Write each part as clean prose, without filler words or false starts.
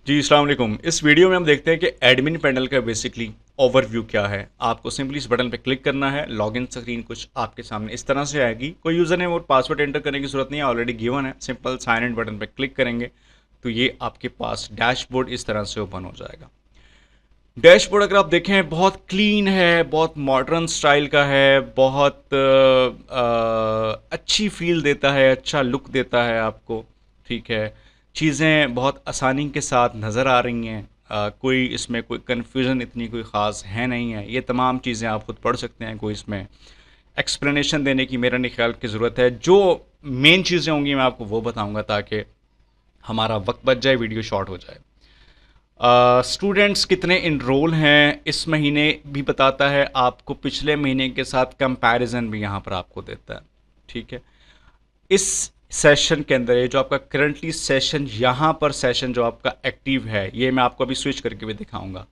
जी, अस्सलाम वालेकुम। इस वीडियो में हम देखते हैं कि एडमिन पैनल का बेसिकली ओवरव्यू क्या है। आपको सिंपली इस बटन पे क्लिक करना है। लॉगिन स्क्रीन कुछ आपके सामने इस तरह से आएगी। कोई यूज़र नेम और पासवर्ड एंटर करने की ज़रूरत नहीं है, ऑलरेडी गिवन है। सिंपल साइन इन बटन पे क्लिक करेंगे तो ये आपके पास डैशबोर्ड इस तरह से ओपन हो जाएगा। डैशबोर्ड अगर आप देखें बहुत क्लीन है, बहुत मॉडर्न स्टाइल का है, बहुत अच्छी फील देता है, अच्छा लुक देता है आपको। ठीक है, चीज़ें बहुत आसानी के साथ नज़र आ रही हैं। कोई इसमें कोई कन्फ्यूज़न इतनी कोई ख़ास है नहीं है। ये तमाम चीज़ें आप खुद पढ़ सकते हैं, कोई इसमें एक्सप्लेनेशन देने की मेरा नहीं ख्याल की ज़रूरत है। जो मेन चीज़ें होंगी मैं आपको वो बताऊँगा ताकि हमारा वक्त बच जाए, वीडियो शॉर्ट हो जाए। स्टूडेंट्स कितने इनरोल हैं इस महीने भी बताता है आपको, पिछले महीने के साथ कंपैरिजन भी यहाँ पर आपको देता है। ठीक है, इस सेशन के अंदर ये जो आपका करंटली सेशन, यहाँ पर सेशन जो आपका एक्टिव है, ये मैं आपको अभी स्विच करके भी दिखाऊंगा।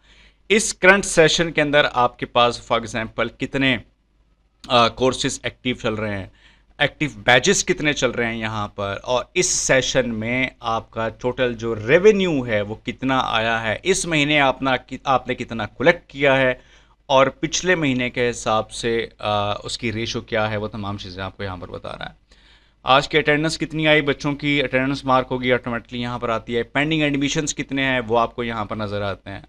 इस करंट सेशन के अंदर आपके पास फॉर एग्जांपल कितने कोर्सेज एक्टिव चल रहे हैं, एक्टिव बैचेस कितने चल रहे हैं यहाँ पर, और इस सेशन में आपका टोटल जो रेवेन्यू है वो कितना आया है, इस महीने आपने कितना कलेक्ट किया है, और पिछले महीने के हिसाब से उसकी रेशो क्या है, वो तमाम चीज़ें आपको यहाँ पर बता रहा है। आज की अटेंडेंस कितनी आई, बच्चों की अटेंडेंस मार्क होगी ऑटोमेटिकली यहाँ पर आती है। पेंडिंग एडमिशन्स कितने हैं वो आपको यहाँ पर नज़र आते हैं।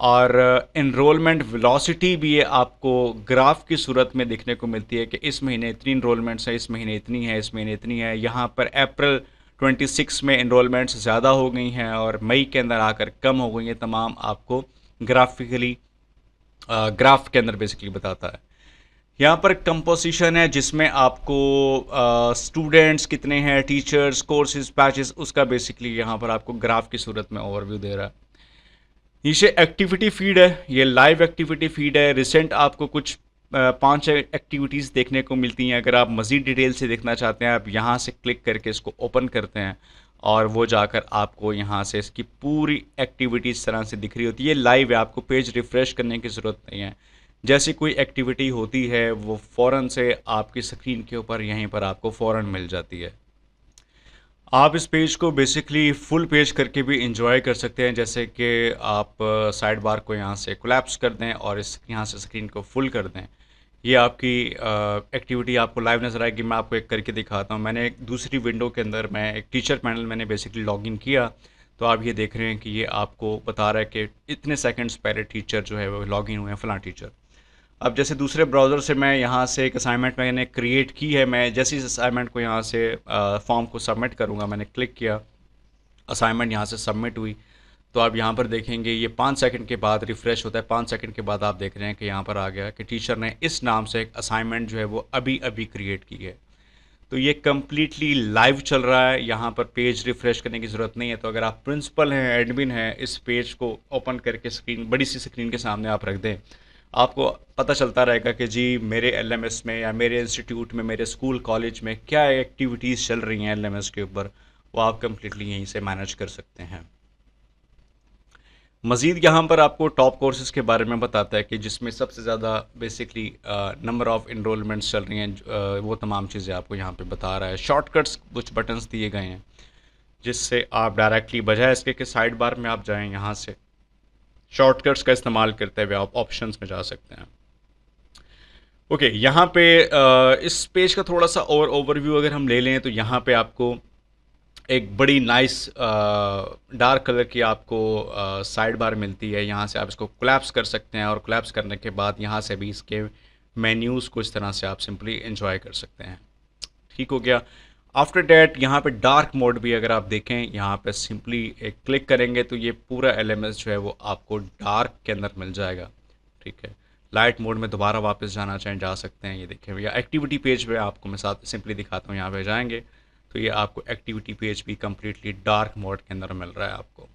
और इनरोलमेंट वेलोसिटी भी ये आपको ग्राफ की सूरत में देखने को मिलती है कि इस महीने इतनी इनरोलमेंट्स हैं, इस महीने इतनी है, इस महीने इतनी है। यहाँ पर अप्रैल 26 में इनरोलमेंट्स ज़्यादा हो गई हैं और मई के अंदर आकर कम हो गई हैं। तमाम आपको ग्राफिकली ग्राफ के अंदर बेसिकली बताता है। यहाँ पर कंपोजिशन है जिसमें आपको स्टूडेंट्स कितने हैं, टीचर्स, कोर्सेज, पैचेस, उसका बेसिकली यहाँ पर आपको ग्राफ की सूरत में ओवरव्यू दे रहा है। नीचे एक्टिविटी फीड है, ये लाइव एक्टिविटी फीड है। रिसेंट आपको कुछ 5 एक्टिविटीज़ देखने को मिलती हैं। अगर आप मज़ीद डिटेल से देखना चाहते हैं, आप यहाँ से क्लिक करके इसको ओपन करते हैं और वो जाकर आपको यहाँ से इसकी पूरी एक्टिविटी इस तरह से दिख रही होती है। लाइव है, आपको पेज रिफ़्रेश करने की ज़रूरत नहीं है। जैसी कोई एक्टिविटी होती है वो फ़ौरन से आपकी स्क्रीन के ऊपर यहीं पर आपको फ़ौरन मिल जाती है। आप इस पेज को बेसिकली फुल पेज करके भी इंजॉय कर सकते हैं, जैसे कि आप साइड बार को यहाँ से कोलैप्स कर दें और इस यहाँ से स्क्रीन को फुल कर दें। ये आपकी एक्टिविटी आपको लाइव नज़र आएगी। मैं आपको एक करके दिखाता हूँ। मैंने एक दूसरी विंडो के अंदर मैं एक टीचर पैनल मैंने बेसिकली लॉगिन किया, तो आप ये देख रहे हैं कि ये आपको बता रहा है कि इतने सेकंड्स पहले टीचर जो है वो लॉगिन हुए हैं, फ़लाँ टीचर। अब जैसे दूसरे ब्राउज़र से मैं यहाँ से एक असाइनमेंट मैंने क्रिएट की है, मैं जैसे इस असाइनमेंट को यहाँ से फॉर्म को सबमिट करूँगा, मैंने क्लिक किया, असाइनमेंट यहाँ से सबमिट हुई, तो आप यहाँ पर देखेंगे ये 5 सेकंड के बाद रिफ़्रेश होता है। 5 सेकंड के बाद आप देख रहे हैं कि यहाँ पर आ गया कि टीचर ने इस नाम से एक असाइनमेंट जो है वो अभी अभी क्रिएट की है। तो ये कम्प्लीटली लाइव चल रहा है, यहाँ पर पेज रिफ़्रेश करने की ज़रूरत नहीं है। तो अगर आप प्रिंसिपल हैं, एडमिन हैं, इस पेज को ओपन करके स्क्रीन, बड़ी सी स्क्रीन के सामने आप रख दें, आपको पता चलता रहेगा कि जी मेरे एलएमएस में या मेरे इंस्टीट्यूट में, मेरे स्कूल कॉलेज में क्या एक्टिविटीज़ चल रही हैं एलएमएस के ऊपर, वो आप कम्प्लीटली यहीं से मैनेज कर सकते हैं। मज़ीद यहाँ पर आपको टॉप कोर्सेज़ के बारे में बताता है कि जिसमें सबसे ज़्यादा बेसिकली नंबर ऑफ़ इनरोलमेंट्स चल रही हैं, वो तमाम चीज़ें आपको यहाँ पे बता रहा है। शॉर्टकट्स कुछ बटन्स दिए गए हैं जिससे आप डायरेक्टली, बजाय इसके कि साइड बार में आप जाएं, यहाँ से शॉर्टकट्स का इस्तेमाल करते हुए आप ऑप्शंस में जा सकते हैं। ओके, यहाँ पे इस पेज का थोड़ा सा और ओवरव्यू अगर हम ले लें तो यहाँ पे आपको एक बड़ी नाइस डार्क कलर की आपको साइड बार मिलती है। यहाँ से आप इसको कोलैप्स कर सकते हैं और कोलैप्स करने के बाद यहाँ से भी इसके मेन्यूज़ को इस तरह से आप सिंपली एंजॉय कर सकते हैं। ठीक हो गया। आफ्टर डैट यहाँ पे डार्क मोड भी अगर आप देखें, यहाँ पे सिंपली एक क्लिक करेंगे तो ये पूरा एलएमएस जो है वो आपको डार्क के अंदर मिल जाएगा। ठीक है, लाइट मोड में दोबारा वापस जाना चाहें जा सकते हैं। ये देखें भैया एक्टिविटी पेज पे आपको मैं साथ सिंपली दिखाता हूँ। यहाँ पे जाएंगे तो ये आपको एक्टिविटी पेज भी कम्प्लीटली डार्क मोड के अंदर मिल रहा है आपको।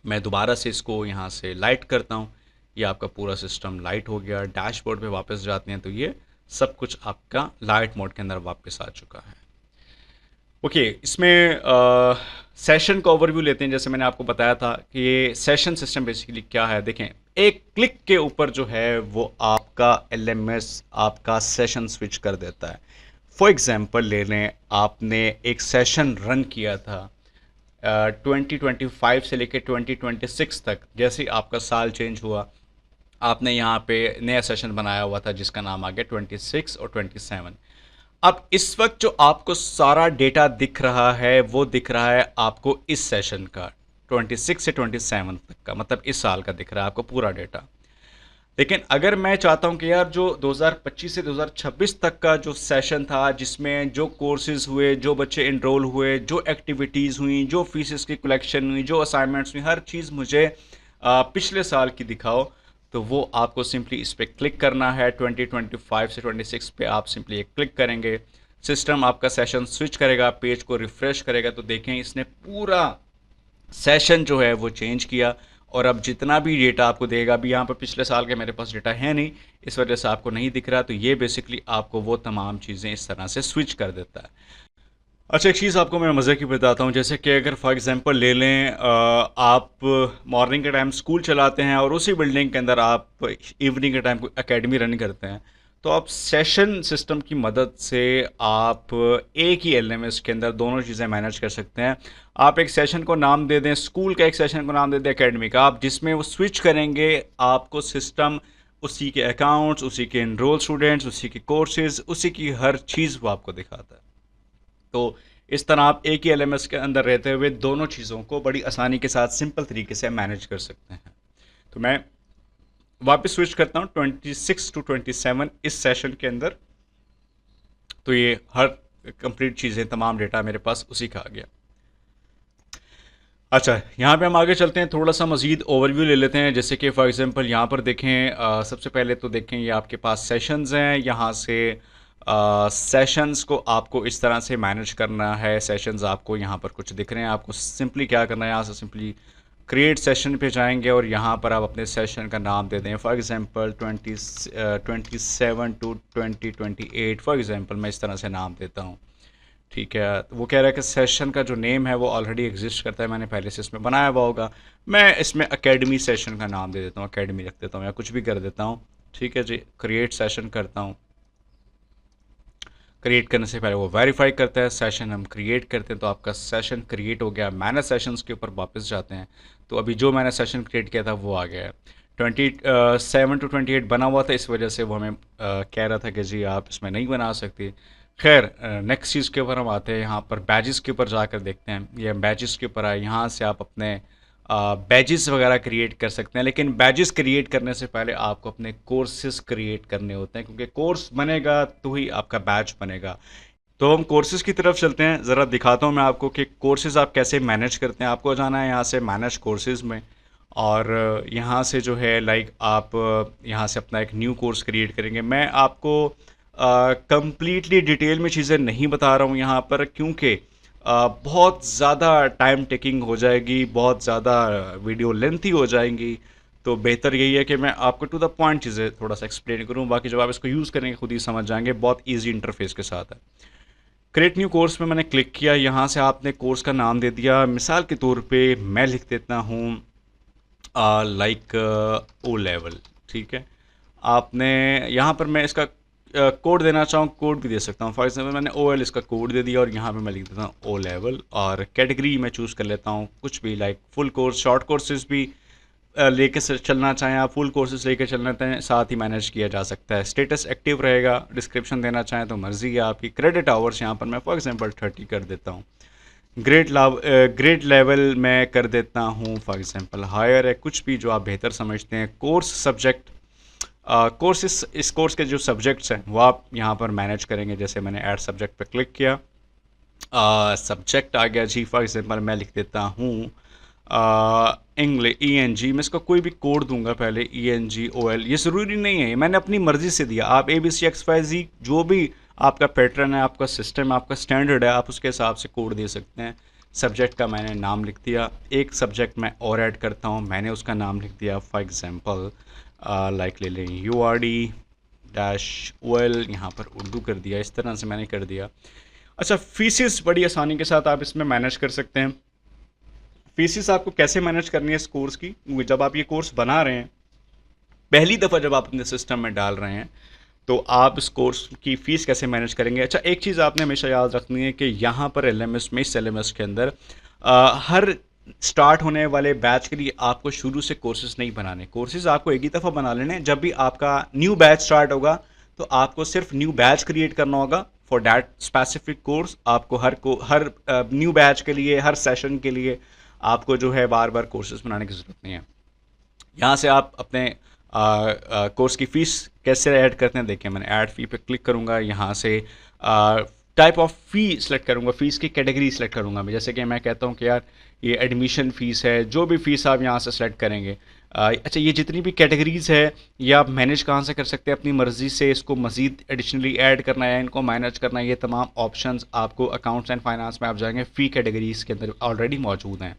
मैं दोबारा से इसको यहाँ से लाइट करता हूँ, ये आपका पूरा सिस्टम लाइट हो गया। डैशबोर्ड पे वापस जाते हैं तो ये सब कुछ आपका लाइट मोड के अंदर वापस आ चुका है। ओके, इसमें सेशन का ओवरव्यू लेते हैं। जैसे मैंने आपको बताया था कि ये सेशन सिस्टम बेसिकली क्या है। देखें, एक क्लिक के ऊपर जो है वो आपका एलएमएस आपका सेशन स्विच कर देता है। फॉर एग्जांपल ले लें, आपने एक सेशन रन किया था 2025 से लेकर 2026 तक, जैसे ही आपका साल चेंज हुआ, आपने यहाँ पे नया सेशन बनाया हुआ था जिसका नाम आ गया 26 और 27। अब इस वक्त जो आपको सारा डेटा दिख रहा है वो दिख रहा है आपको इस सेशन का, 26 से 27 तक का, मतलब इस साल का दिख रहा है आपको पूरा डेटा। लेकिन अगर मैं चाहता हूं कि यार जो 2025 से 2026 तक का जो सेशन था, जिसमें जो कोर्सेज हुए, जो बच्चे इनरोल हुए, जो एक्टिविटीज़ हुई, जो फीसेस की कलेक्शन हुई, जो असाइनमेंट्स हुई, हर चीज़ मुझे पिछले साल की दिखाओ, तो वो आपको सिंपली इस पर क्लिक करना है। 2025 से 26 पे आप सिंपली एक क्लिक करेंगे, सिस्टम आपका सेशन स्विच करेगा, पेज को रिफ़्रेश करेगा, तो देखें इसने पूरा सेशन जो है वो चेंज किया। और अब जितना भी डेटा आपको देगा, अभी यहाँ पर पिछले साल के मेरे पास डेटा है नहीं, इस वजह से आपको नहीं दिख रहा, तो ये बेसिकली आपको वो तमाम चीज़ें इस तरह से स्विच कर देता है। अच्छा, एक चीज़ आपको मैं मज़े की बताता हूँ, जैसे कि अगर फॉर एग्जांपल ले लें, आप मॉर्निंग के टाइम स्कूल चलाते हैं और उसी बिल्डिंग के अंदर आप इवनिंग के टाइम कोई एकेडमी रन करते हैं, तो आप सेशन सिस्टम की मदद से आप एक ही एलएमएस के अंदर दोनों चीज़ें मैनेज कर सकते हैं। आप एक सेशन को नाम दे दें स्कूल का, एक सेशन को नाम दे दें एकेडमी का, आप जिसमें वो स्विच करेंगे आपको सिस्टम उसी के अकाउंट्स, उसी के इनरोल स्टूडेंट्स, उसी के कोर्सेज, उसी की हर चीज़ वो आपको दिखाता है। तो इस तरह आप एक ही एलएमएस के अंदर रहते हुए दोनों चीज़ों को बड़ी आसानी के साथ सिंपल तरीके से मैनेज कर सकते हैं। तो मैं वापस स्विच करता हूँ 26 टू 27 इस सेशन के अंदर, तो ये हर कंप्लीट चीज़ें, तमाम डेटा मेरे पास उसी का आ गया। अच्छा, यहाँ पे हम आगे चलते हैं, थोड़ा सा मज़ीद ओवरव्यू ले लेते हैं। जैसे कि फॉर एग्जांपल यहाँ पर देखें, सबसे पहले तो देखें ये आपके पास सेशंस हैं। यहाँ से सेशंस को आपको इस तरह से मैनेज करना है। सेशंस आपको यहाँ पर कुछ दिख रहे हैं, आपको सिंपली क्या करना है, यहाँ से सिंपली क्रिएट सेशन पे जाएंगे और यहाँ पर आप अपने सेशन का नाम दे दें। For example 27 to 2028 for example मैं इस तरह से नाम देता हूँ। ठीक है, तो वो कह रहा है कि सेशन का जो नेम है वो ऑलरेडी एग्जिस्ट करता है, मैंने पहले से इसमें बनाया हुआ होगा। मैं इसमें एकेडमी सेशन का नाम दे देता हूँ, एकेडमी रख देता हूँ या कुछ भी कर देता हूँ। ठीक है जी, क्रिएट सेशन करता हूँ। क्रिएट करने से पहले वो वेरीफाई करता है, सेशन हम क्रिएट करते हैं, तो आपका सेशन क्रिएट हो गया। मैंने सेशंस के ऊपर वापस जाते हैं, तो अभी जो मैंने सेशन क्रिएट किया था वो आ गया है। 27 टू 28 बना हुआ था, इस वजह से वो हमें कह रहा था कि जी आप इसमें नहीं बना सकते। खैर, नेक्स्ट चीज़ के ऊपर हम आते हैं, यहाँ पर बैजेस के ऊपर जाकर देखते हैं। ये बैजेस के ऊपर आए, यहाँ से आप अपने बैजेस वगैरह क्रिएट कर सकते हैं, लेकिन बैजेस क्रिएट करने से पहले आपको अपने कोर्सेज क्रिएट करने होते हैं, क्योंकि कोर्स बनेगा तो ही आपका बैच बनेगा। तो हम कोर्सेज की तरफ चलते हैं, ज़रा दिखाता हूँ मैं आपको कि कोर्सेज आप कैसे मैनेज करते हैं। आपको जाना है यहाँ से मैनेज कोर्सेज में, और यहाँ से जो है लाइक आप यहाँ से अपना एक न्यू कोर्स क्रिएट करेंगे। मैं आपको कंप्लीटली डिटेल में चीज़ें नहीं बता रहा हूँ यहाँ पर, क्योंकि बहुत ज़्यादा टाइम टेकिंग हो जाएगी, बहुत ज़्यादा वीडियो लेंथी हो जाएंगी। तो बेहतर यही है कि मैं आपको टू द पॉइंट चीज़ें थोड़ा सा एक्सप्लेन करूँ, बाकी जब आप इसको यूज़ करेंगे खुद ही समझ जाएंगे। बहुत ईजी इंटरफेस के साथ है। क्रिएट न्यू कोर्स में मैंने क्लिक किया, यहाँ से आपने कोर्स का नाम दे दिया। मिसाल के तौर पे मैं लिख देता हूँ लाइक ओ लेवल। ठीक है, आपने यहाँ पर मैं इसका कोड देना चाहूँ, कोड भी दे सकता हूँ। फॉर एग्जांपल मैंने ओ एल इसका कोड दे दिया और यहाँ पे मैं लिख देता हूँ ओ लेवल, और कैटेगरी मैं चूज़ कर लेता हूँ कुछ भी, like full course, short courses भी लेके चलना चाहें आप, फुल कोर्सेज लेके चलना चाहें, साथ ही मैनेज किया जा सकता है। स्टेटस एक्टिव रहेगा, डिस्क्रिप्शन देना चाहें तो मर्ज़ी है आपकी। क्रेडिट आवर्स यहाँ पर मैं फॉर एग्जांपल 30 कर देता हूँ। ग्रेड लेवल मैं कर देता हूँ फॉर एग्जांपल हायर है, कुछ भी जो आप बेहतर समझते हैं। कोर्स सब्जेक्ट, कोर्सेस, इस कोर्स के जो सब्जेक्ट्स हैं वो आप यहाँ पर मैनेज करेंगे। जैसे मैंने ऐड सब्जेक्ट पर क्लिक किया, सब्जेक्ट आ गया जी। फॉर एग्जांपल मैं लिख देता हूँ इंग्लिश ENG, मैं इसको कोई भी कोड दूंगा पहले, ENGOL। ये ज़रूरी नहीं है, मैंने अपनी मर्ज़ी से दिया। आप ABCXYZ जो भी आपका पैटर्न है, आपका सिस्टम, आपका स्टैंडर्ड है, आप उसके हिसाब से कोड दे सकते हैं। सब्जेक्ट का मैंने नाम लिख दिया, एक सब्जेक्ट मैं और ऐड करता हूँ, मैंने उसका नाम लिख दिया फॉर एग्ज़ाम्पल लाइक ले लें URD-OL, यहाँ पर उर्दू कर दिया। इस तरह से मैंने कर दिया। अच्छा, फीसिस बड़ी आसानी के साथ आप इसमें मैनेज कर सकते हैं। फीसिस आपको कैसे मैनेज करनी है इस कोर्स की, जब आप ये कोर्स बना रहे हैं, पहली दफ़ा जब आप अपने सिस्टम में डाल रहे हैं, तो आप इस कोर्स की फ़ीस कैसे मैनेज करेंगे। अच्छा, एक चीज़ आपने हमेशा याद रखनी है कि यहाँ पर LMS में, इस LMS के अंदर हर स्टार्ट होने वाले बैच के लिए आपको शुरू से कोर्सेज नहीं बनाने, कोर्सेज आपको एक ही दफ़ा बना लेने। जब भी आपका न्यू बैच स्टार्ट होगा तो आपको सिर्फ न्यू बैच क्रिएट करना होगा फॉर दैट स्पेसिफिक कोर्स। आपको हर न्यू बैच के लिए, हर सेशन के लिए आपको जो है बार बार कोर्सेज बनाने की ज़रूरत नहीं है। यहाँ से आप अपने कोर्स की फ़ीस कैसे ऐड करते हैं, देखिए मैंने ऐड फ़ी पे क्लिक करूँगा। यहाँ से टाइप ऑफ फ़ी सेलेक्ट करूँगा, फ़ीस की कैटेगरी सेलेक्ट करूँगा मैं। जैसे कि मैं कहता हूँ कि यार ये एडमिशन फ़ीस है, जो भी फ़ीस आप यहाँ से सेलेक्ट करेंगे। अच्छा, ये जितनी भी कैटेगरीज़ है ये आप मैनेज कहाँ से कर सकते हैं, अपनी मर्ज़ी से इसको मज़ीद एडिशनली ऐड करना है, इनको मैनेज करना है। ये तमाम ऑप्शंस आपको अकाउंट्स एंड फाइनेंस में आप जाएंगे, फ़ी कैटेगरीज़ के अंदर ऑलरेडी मौजूद हैं।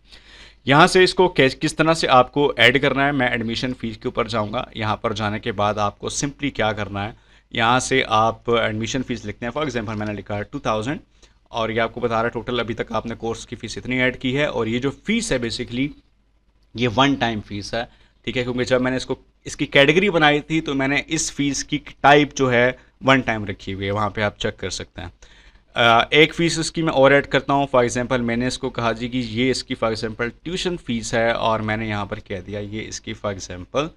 यहाँ से इसको किस तरह से आपको ऐड करना है, मैं एडमिशन फ़ीस के ऊपर जाऊँगा। यहाँ पर जाने के बाद आपको सिंपली क्या करना है, यहाँ से आप एडमिशन फ़ीस लिखते हैं। फॉर एग्जांपल मैंने लिखा है 2000 और ये आपको बता रहा है टोटल अभी तक आपने कोर्स की फ़ीस इतनी ऐड की है। और ये जो फ़ीस है बेसिकली ये वन टाइम फ़ीस है, ठीक है, क्योंकि जब मैंने इसकी कैटेगरी बनाई थी तो मैंने इस फ़ीस की टाइप जो है वन टाइम रखी हुई है, वहाँ पे आप चेक कर सकते हैं। एक फ़ीस इसकी मैं और ऐड करता हूँ। फॉर एग्जांपल मैंने इसको कहा जी कि ये इसकी फॉर एग्जांपल ट्यूशन फ़ीस है और मैंने यहाँ पर कह दिया ये इसकी फॉर एग्जांपल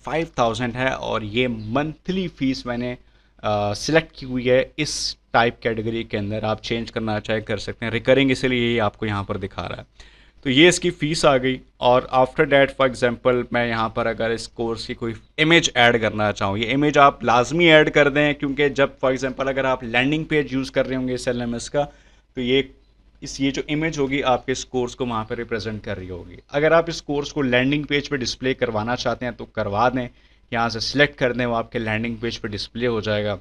5000 है और ये मंथली फ़ीस मैंने सिलेक्ट की हुई है। इस टाइप कैटेगरी के अंदर आप चेंज करना चाहे कर सकते हैं, रिकरिंग इसलिए ये आपको यहाँ पर दिखा रहा है। तो ये इसकी फ़ीस आ गई। और आफ्टर डैट फॉर एग्जांपल मैं यहाँ पर अगर इस कोर्स की कोई इमेज ऐड करना चाहूँ, ये इमेज आप लाजमी ऐड कर दें, क्योंकि जब फॉर एग्जांपल अगर आप लैंडिंग पेज यूज़ कर रहे होंगे इस एलएमएस का, तो ये जो इमेज होगी आपके इस कोर्स को वहाँ पर रिप्रेजेंट कर रही होगी। अगर आप इस कोर्स को लैंडिंग पेज पर डिस्प्ले करवाना चाहते हैं तो करवा दें, यहाँ से सिलेक्ट कर दें, वो आपके लैंडिंग पेज पर डिस्प्ले हो जाएगा।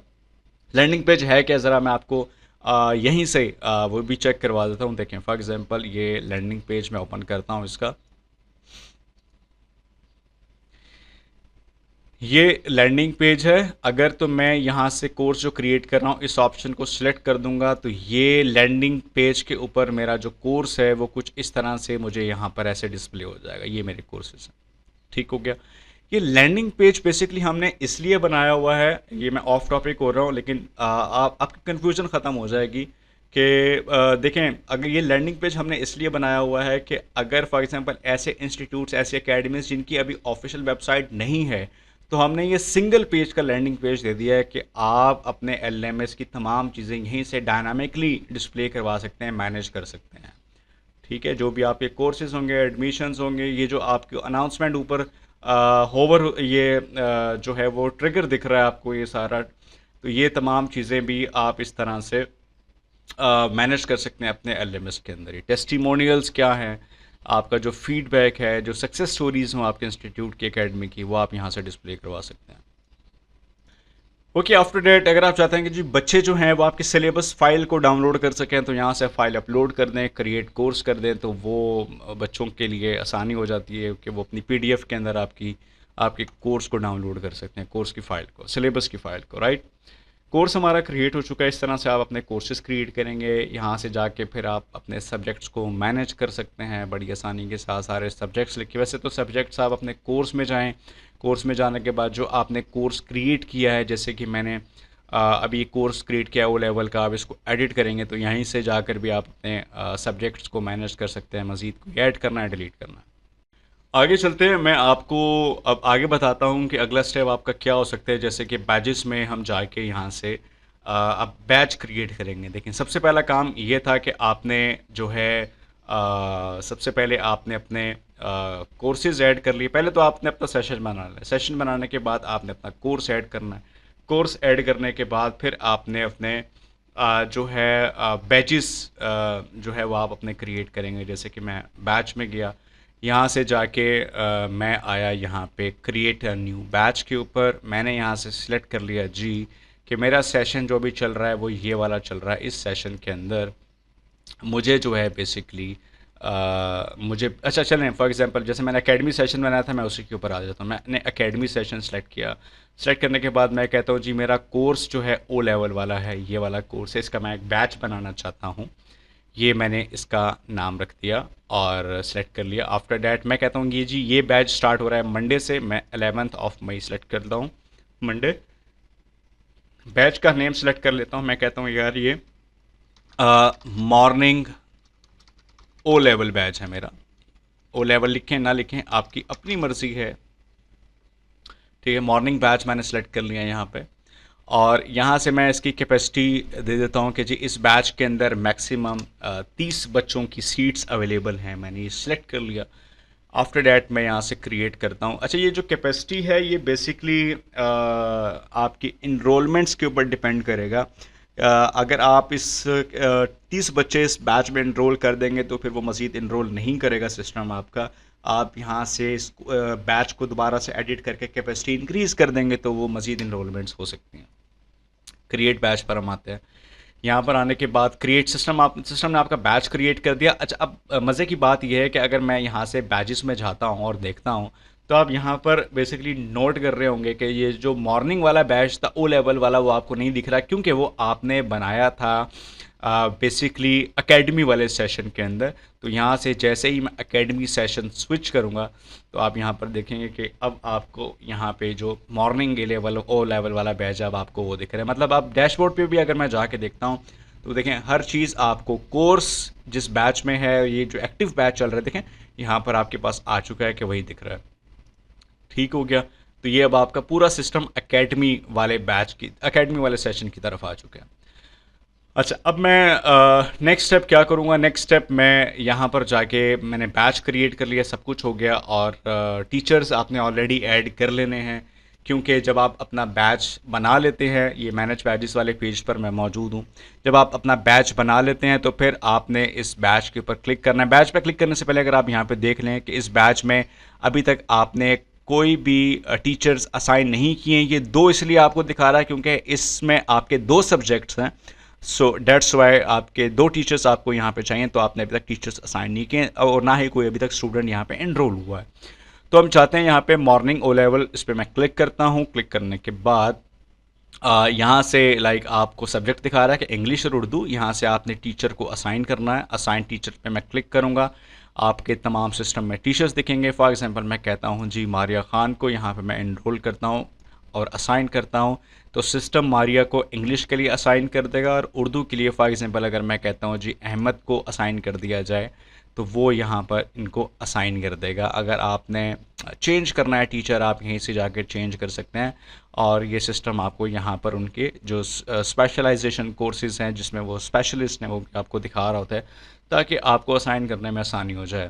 लैंडिंग पेज है क्या, ज़रा मैं आपको यहीं से वो भी चेक करवा देता हूँ। देखें फॉर एग्जांपल ये लैंडिंग पेज मैं ओपन करता हूँ इसका। ये लैंडिंग पेज है। अगर तो मैं यहाँ से कोर्स जो क्रिएट कर रहा हूँ इस ऑप्शन को सिलेक्ट कर दूंगा तो ये लैंडिंग पेज के ऊपर मेरा जो कोर्स है वो कुछ इस तरह से मुझे यहाँ पर ऐसे डिस्प्ले हो जाएगा। ये मेरे कोर्सेज हैं, ठीक हो गया। ये लैंडिंग पेज बेसिकली हमने इसलिए बनाया हुआ है, ये मैं ऑफ टॉपिक हो रहा हूँ लेकिन आपकी कन्फ्यूजन ख़त्म हो जाएगी कि देखें, अगर ये लैंडिंग पेज हमने इसलिए बनाया हुआ है कि अगर फॉर एग्जांपल ऐसे इंस्टीट्यूट्स, ऐसे एकेडमीज जिनकी अभी ऑफिशियल वेबसाइट नहीं है, तो हमने ये सिंगल पेज का लैंडिंग पेज दे दिया है कि आप अपने एलएमएस की तमाम चीज़ें यहीं से डायनामिकली डिस्प्ले करवा सकते हैं, मैनेज कर सकते हैं। ठीक है, जो भी आपके कोर्सेज होंगे, एडमिशन्स होंगे, ये जो आपके अनाउंसमेंट ऊपर होवर ये जो है वो ट्रिगर दिख रहा है आपको ये सारा, तो ये तमाम चीज़ें भी आप इस तरह से मैनेज कर सकते हैं अपने एलएमएस के अंदर ही। टेस्टिमोनियल्स क्या हैं, आपका जो फीडबैक है, जो सक्सेस स्टोरीज़ हों आपके इंस्टीट्यूट की, एकेडमी की, वो आप यहाँ से डिस्प्ले करवा सकते हैं। ओके, आफ्टर डेट अगर आप चाहते हैं कि जी बच्चे जो हैं वो आपके सिलेबस फाइल को डाउनलोड कर सकें तो यहाँ से फाइल अपलोड कर दें, क्रिएट कोर्स कर दें, तो वो बच्चों के लिए आसानी हो जाती है कि वो अपनी पीडीएफ के अंदर आपके कोर्स को डाउनलोड कर सकते हैं, कोर्स की फ़ाइल को, सिलेबस की फ़ाइल को, राइट। कोर्स हमारा क्रिएट हो चुका है। इस तरह से आप अपने कोर्सेज़ क्रिएट करेंगे। यहाँ से जाके फिर आप अपने सब्जेक्ट्स को मैनेज कर सकते हैं बड़ी आसानी के साथ, सारे सब्जेक्ट्स लिखे। वैसे तो सब्जेक्ट्स आप अपने कोर्स में जाएं, कोर्स में जाने के बाद जो आपने कोर्स क्रिएट किया है, जैसे कि मैंने अभी कोर्स क्रिएट किया है ओ लेवल का, आप इसको एडिट करेंगे तो यहीं से जाकर भी आप अपने सब्जेक्ट्स को मैनेज कर सकते हैं। मज़ीद कोई ऐड करना है, डिलीट करना है। आगे चलते हैं, मैं आपको अब आगे बताता हूँ कि अगला स्टेप आपका क्या हो सकता है। जैसे कि बैचेस में हम जाके यहाँ से अब बैच क्रिएट करेंगे। देखिए, सबसे पहला काम ये था कि आपने जो है सबसे पहले आपने अपने कोर्सेज ऐड कर लिए। पहले तो आपने अपना सेशन बनाना है, सेशन बनाने के बाद आपने अपना कोर्स ऐड करना है। कोर्स ऐड करने के बाद फिर आपने अपने जो है बैचेस जो है वो आप अपने क्रिएट करेंगे। जैसे कि मैं बैच में गया, यहाँ से जाके मैं आया यहाँ पे क्रिएट अ न्यू बैच के ऊपर। मैंने यहाँ से सिलेक्ट कर लिया जी कि मेरा सेशन जो भी चल रहा है वो ये वाला चल रहा है। इस सेशन के अंदर मुझे जो है बेसिकली मुझे अच्छा चलें, फॉर एग्जांपल जैसे मैंने एकेडमी सेशन बनाया था, मैं उसी के ऊपर आ जाता हूँ। मैंने एकेडमी सेशन सेलेक्ट किया। सेलेक्ट करने के बाद मैं कहता हूँ जी मेरा कोर्स जो है ओ लेवल वाला है, ये वाला कोर्स है, इसका मैं एक बैच बनाना चाहता हूँ। ये मैंने इसका नाम रख दिया और सेलेक्ट कर लिया। आफ्टर डैट मैं कहता हूँ ये बैच स्टार्ट हो रहा है मंडे से। मैं 11th ऑफ मई सेलेक्ट करता हूँ, मंडे। बैच का नेम सेलेक्ट कर लेता हूँ। मैं कहता हूँ यार ये मॉर्निंग ओ लेवल बैच है मेरा। ओ लेवल लिखें ना लिखें आपकी अपनी मर्ज़ी है, ठीक है। मॉर्निंग बैच मैंने सेलेक्ट कर लिया यहाँ पे, और यहाँ से मैं इसकी कैपेसिटी दे देता हूँ कि जी इस बैच के अंदर मैक्सिमम 30 बच्चों की सीट्स अवेलेबल हैं, मैंने ये सिलेक्ट कर लिया। आफ्टर डैट मैं यहाँ से क्रिएट करता हूँ। अच्छा, ये जो कैपेसिटी है ये बेसिकली आपकी इनरोलमेंट्स के ऊपर डिपेंड करेगा। अगर आप इस 30 बच्चे इस बैच में इनरोल कर देंगे तो फिर वो मज़ीद इनरोल नहीं करेगा सिस्टम आपका। आप यहाँ से इस बैच को दोबारा से एडिट करके कैपेसिटी इंक्रीज़ कर देंगे तो वो मज़ीद इनरोलमेंट्स हो सकती हैं। क्रिएट बैच पर हम आते हैं। यहाँ पर आने के बाद क्रिएट सिस्टम ने आपका बैच क्रिएट कर दिया। अच्छा, अब मज़े की बात यह है कि अगर मैं यहाँ से बैचेस में जाता हूँ और देखता हूँ तो आप यहाँ पर बेसिकली नोट कर रहे होंगे कि ये जो मॉर्निंग वाला बैच था ओ लेवल वाला वो आपको नहीं दिख रहा, क्योंकि वो आपने बनाया था बेसिकली एकेडमी वाले सेशन के अंदर। तो यहाँ से जैसे ही मैं एकेडमी सेशन स्विच करूँगा तो आप यहाँ पर देखेंगे कि अब आपको यहाँ पे जो मॉर्निंग लेवल ओ लेवल वाला बैच अब आपको वो दिख रहा है। मतलब आप डैशबोर्ड पे भी अगर मैं जाके देखता हूँ तो देखें हर चीज़ आपको कोर्स जिस बैच में है, ये जो एक्टिव बैच चल रहा है देखें यहाँ पर आपके पास आ चुका है कि वही दिख रहा है। ठीक हो गया। तो ये अब आपका पूरा सिस्टम एकेडमी वाले बैच की, एकेडमी वाले सेशन की तरफ आ चुका है। अच्छा, अब मैं नेक्स्ट स्टेप क्या करूँगा। नेक्स्ट स्टेप मैं यहाँ पर जाके मैंने बैच क्रिएट कर लिया, सब कुछ हो गया, और टीचर्स आपने ऑलरेडी ऐड कर लेने हैं, क्योंकि जब आप अपना बैच बना लेते हैं, ये मैनेज बैचेस वाले पेज पर मैं मौजूद हूँ। जब आप अपना बैच बना लेते हैं तो फिर आपने इस बैच के ऊपर क्लिक करना है। बैच पर क्लिक करने से पहले अगर आप यहाँ पर देख लें कि इस बैच में अभी तक आपने कोई भी टीचर्स असाइन नहीं किए। ये 2 इसलिए आपको दिखा रहा है क्योंकि इसमें आपके 2 सब्जेक्ट्स हैं, सो डेट्स वाई आपके 2 टीचर्स आपको यहाँ पे चाहिए। तो आपने अभी तक टीचर्स असाइन नहीं किए और ना ही कोई अभी तक स्टूडेंट यहाँ पे एनरोल हुआ है। तो हम चाहते हैं यहाँ पे मॉर्निंग ओ लेवल, इस पर मैं क्लिक करता हूँ। क्लिक करने के बाद यहाँ से आपको सब्जेक्ट दिखा रहा है कि इंग्लिश और उर्दू। यहाँ से आपने टीचर को असाइन करना है। असाइन टीचर पे मैं क्लिक करूँगा, आपके तमाम सिस्टम में टीचर्स दिखेंगे। फॉर एग्जांपल मैं कहता हूँ जी मारिया ख़ान को, यहाँ पे मैं एनरोल करता हूँ और असाइन करता हूँ। तो सिस्टम मारिया को इंग्लिश के लिए असाइन कर देगा, और उर्दू के लिए फॉर एग्जांपल अगर मैं कहता हूँ जी अहमद को असाइन कर दिया जाए तो वो यहाँ पर इनको असाइन कर देगा। अगर आपने चेंज करना है टीचर, आप यहीं से जाकर चेंज कर सकते हैं, और ये सिस्टम आपको यहाँ पर उनके जो स्पेशलाइजेशन कोर्सेज़ हैं जिसमें वो स्पेशलिस्ट हैं वो आपको दिखा रहा होता है, ताकि आपको असाइन करने में आसानी हो जाए।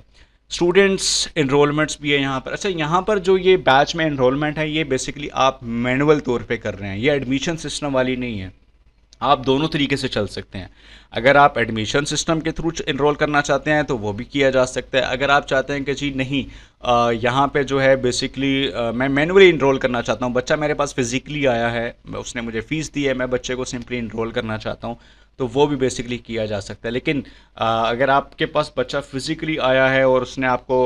स्टूडेंट्स इनरोलमेंट्स भी है यहाँ पर। अच्छा, यहाँ पर जो ये बैच में इनरोलमेंट है ये बेसिकली आप मैनुअल तौर पे कर रहे हैं, ये एडमिशन सिस्टम वाली नहीं है। आप दोनों तरीके से चल सकते हैं। अगर आप एडमिशन सिस्टम के थ्रू इनरोल करना चाहते हैं तो वो भी किया जा सकता है। अगर आप चाहते हैं कि जी नहीं, यहाँ पे जो है बेसिकली मैं मैनुअली इनरोल करना चाहता हूँ, बच्चा मेरे पास फिज़िकली आया है, उसने मुझे फ़ीस दी है, मैं बच्चे को सिंपली इनरोल करना चाहता हूँ, तो वो भी बेसिकली किया जा सकता है। लेकिन अगर आपके पास बच्चा फिज़िकली आया है और उसने आपको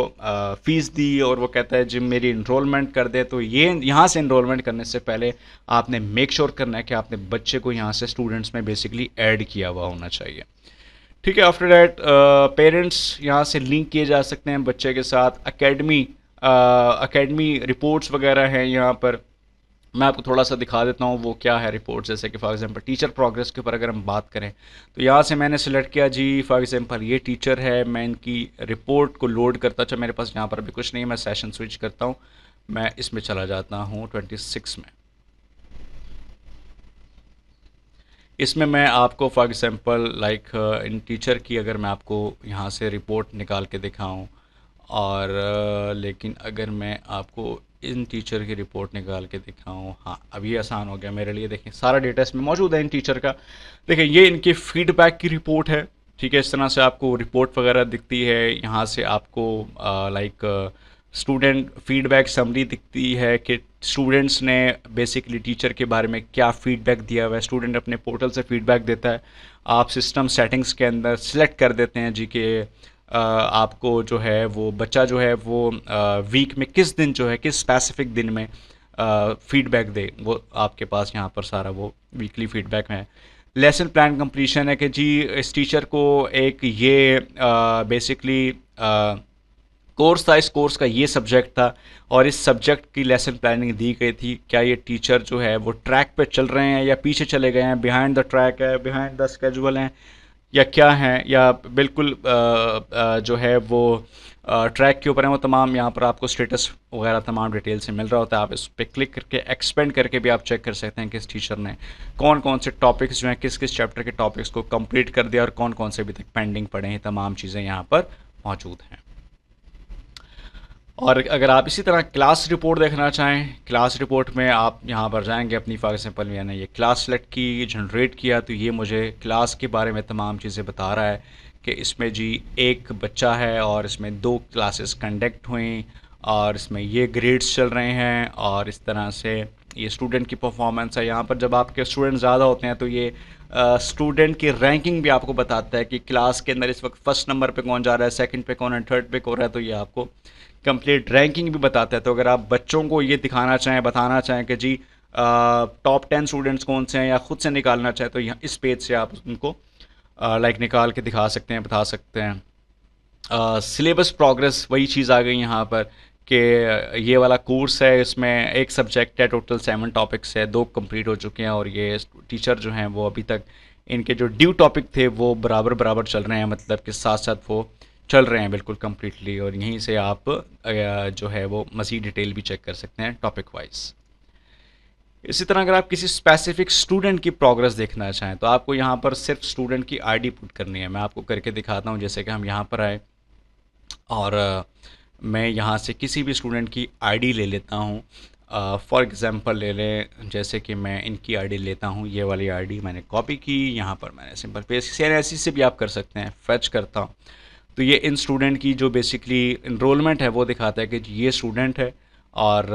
फ़ीस दी और वो कहता है जी मेरी इनरोलमेंट कर दे, तो ये यहाँ से इनरोलमेंट करने से पहले आपने मेक श्योर करना है कि आपने बच्चे को यहाँ से स्टूडेंट्स में बेसिकली ऐड किया हुआ होना चाहिए। ठीक है। आफ्टर डैट पेरेंट्स यहाँ से लिंक किए जा सकते हैं बच्चे के साथ। एकेडमी रिपोर्ट्स वगैरह हैं यहाँ पर, मैं आपको थोड़ा सा दिखा देता हूँ वो क्या है रिपोर्ट। जैसे कि फॉर एग्जांपल टीचर प्रोग्रेस के ऊपर अगर हम बात करें तो यहाँ से मैंने सेलेक्ट किया जी फॉर एग्जांपल ये टीचर है, मैं इनकी रिपोर्ट को लोड करता। अच्छा, मेरे पास यहाँ पर अभी कुछ नहीं है, मैं सेशन स्विच करता हूँ, मैं इसमें चला जाता हूँ 26 में। इसमें मैं आपको फॉर एग्जांपल इन टीचर की अगर मैं आपको यहाँ से रिपोर्ट निकाल के दिखाऊँ, और लेकिन अगर मैं आपको इन टीचर की रिपोर्ट निकाल के दिखाऊँ, हाँ अब ये आसान हो गया मेरे लिए। देखें सारा डेटा इसमें मौजूद है इन टीचर का। देखें ये इनकी फ़ीडबैक की रिपोर्ट है। ठीक है, इस तरह से आपको रिपोर्ट वगैरह दिखती है। यहाँ से आपको स्टूडेंट फीडबैक समरी दिखती है कि स्टूडेंट्स ने बेसिकली टीचर के बारे में क्या फ़ीडबैक दिया हुआ है। स्टूडेंट अपने पोर्टल से फ़ीडबैक देता है, आप सिस्टम सेटिंग्स के अंदर सिलेक्ट कर देते हैं जी कि आपको जो है वो बच्चा जो है वो वीक में किस दिन जो है किस स्पेसिफिक दिन में फ़ीडबैक दे, वो आपके पास यहाँ पर सारा वो वीकली फ़ीडबैक है। लेसन प्लान कंप्लीशन है कि जी इस टीचर को एक ये बेसिकली कोर्स था, इस कोर्स का ये सब्जेक्ट था और इस सब्जेक्ट की लेसन प्लानिंग दी गई थी। क्या ये टीचर जो है वो ट्रैक पे चल रहे हैं या पीछे चले गए हैं, बिहाइंड द ट्रैक है, बिहाइंड द स्केजुअल हैं, या क्या हैं, या बिल्कुल जो है वो ट्रैक के ऊपर है, वो तमाम यहाँ पर आपको स्टेटस वगैरह तमाम डिटेल से मिल रहा होता है। आप इस पर क्लिक करके एक्सपेंड करके भी आप चेक कर सकते हैं कि इस टीचर ने कौन कौन से टॉपिक्स जो हैं, किस किस चैप्टर के टॉपिक्स को कंप्लीट कर दिया और कौन कौन से अभी तक पेंडिंग पड़े हैं। तमाम चीज़ें यहाँ पर मौजूद हैं। और अगर आप इसी तरह क्लास रिपोर्ट देखना चाहें, क्लास रिपोर्ट में आप यहाँ पर जाएंगे, अपनी फॉर एग्जाम्पल मैंने ये क्लास सेलेक्ट की, जनरेट किया, तो ये मुझे क्लास के बारे में तमाम चीज़ें बता रहा है कि इसमें जी एक बच्चा है और इसमें 2 क्लासेस कंडक्ट हुई और इसमें ये ग्रेड्स चल रहे हैं और इस तरह से ये स्टूडेंट की परफॉर्मेंस है। यहाँ पर जब आपके स्टूडेंट ज़्यादा होते हैं तो ये स्टूडेंट की रैंकिंग भी आपको बताता है कि क्लास के अंदर इस वक्त फर्स्ट नंबर पे कौन जा रहा है, सेकंड पे कौन है, थर्ड पे कौन रहा है, तो ये आपको कंप्लीट रैंकिंग भी बताता है। तो अगर आप बच्चों को ये दिखाना चाहें, बताना चाहें कि जी टॉप 10 स्टूडेंट्स कौन से हैं, या ख़ुद से निकालना चाहें, तो यहाँ इस पेज से आप उनको लाइक निकाल के दिखा सकते हैं, बता सकते हैं। सिलेबस प्रोग्रेस वही चीज़ आ गई यहाँ पर कि ये वाला कोर्स है, इसमें एक सब्जेक्ट है, टोटल 7 टॉपिक्स है, 2 कंप्लीट हो चुके हैं और ये टीचर जो हैं वो अभी तक इनके जो ड्यू टॉपिक थे वो बराबर बराबर चल रहे हैं, मतलब कि साथ साथ वो चल रहे हैं बिल्कुल कम्प्लीटली। और यहीं से आप जो है वो मज़ीद डिटेल भी चेक कर सकते हैं टॉपिक वाइज। इसी तरह अगर आप किसी स्पेसिफिक स्टूडेंट की प्रोग्रेस देखना चाहें तो आपको यहाँ पर सिर्फ स्टूडेंट की आईडी पुट करनी है। मैं आपको करके दिखाता हूँ। जैसे कि हम यहाँ पर आए और मैं यहाँ से किसी भी स्टूडेंट की आईडी ले लेता हूँ। फॉर एग्ज़ाम्पल ले लें, जैसे कि मैं इनकी आईडी लेता हूँ, ये वाली आईडी मैंने कॉपी की, यहाँ पर मैंने सिंपल पेस्ट, ऐसी से भी आप कर सकते हैं, फेच करता हूँ तो ये इन स्टूडेंट की जो बेसिकली इनरोलमेंट है वो दिखाता है कि ये स्टूडेंट है। और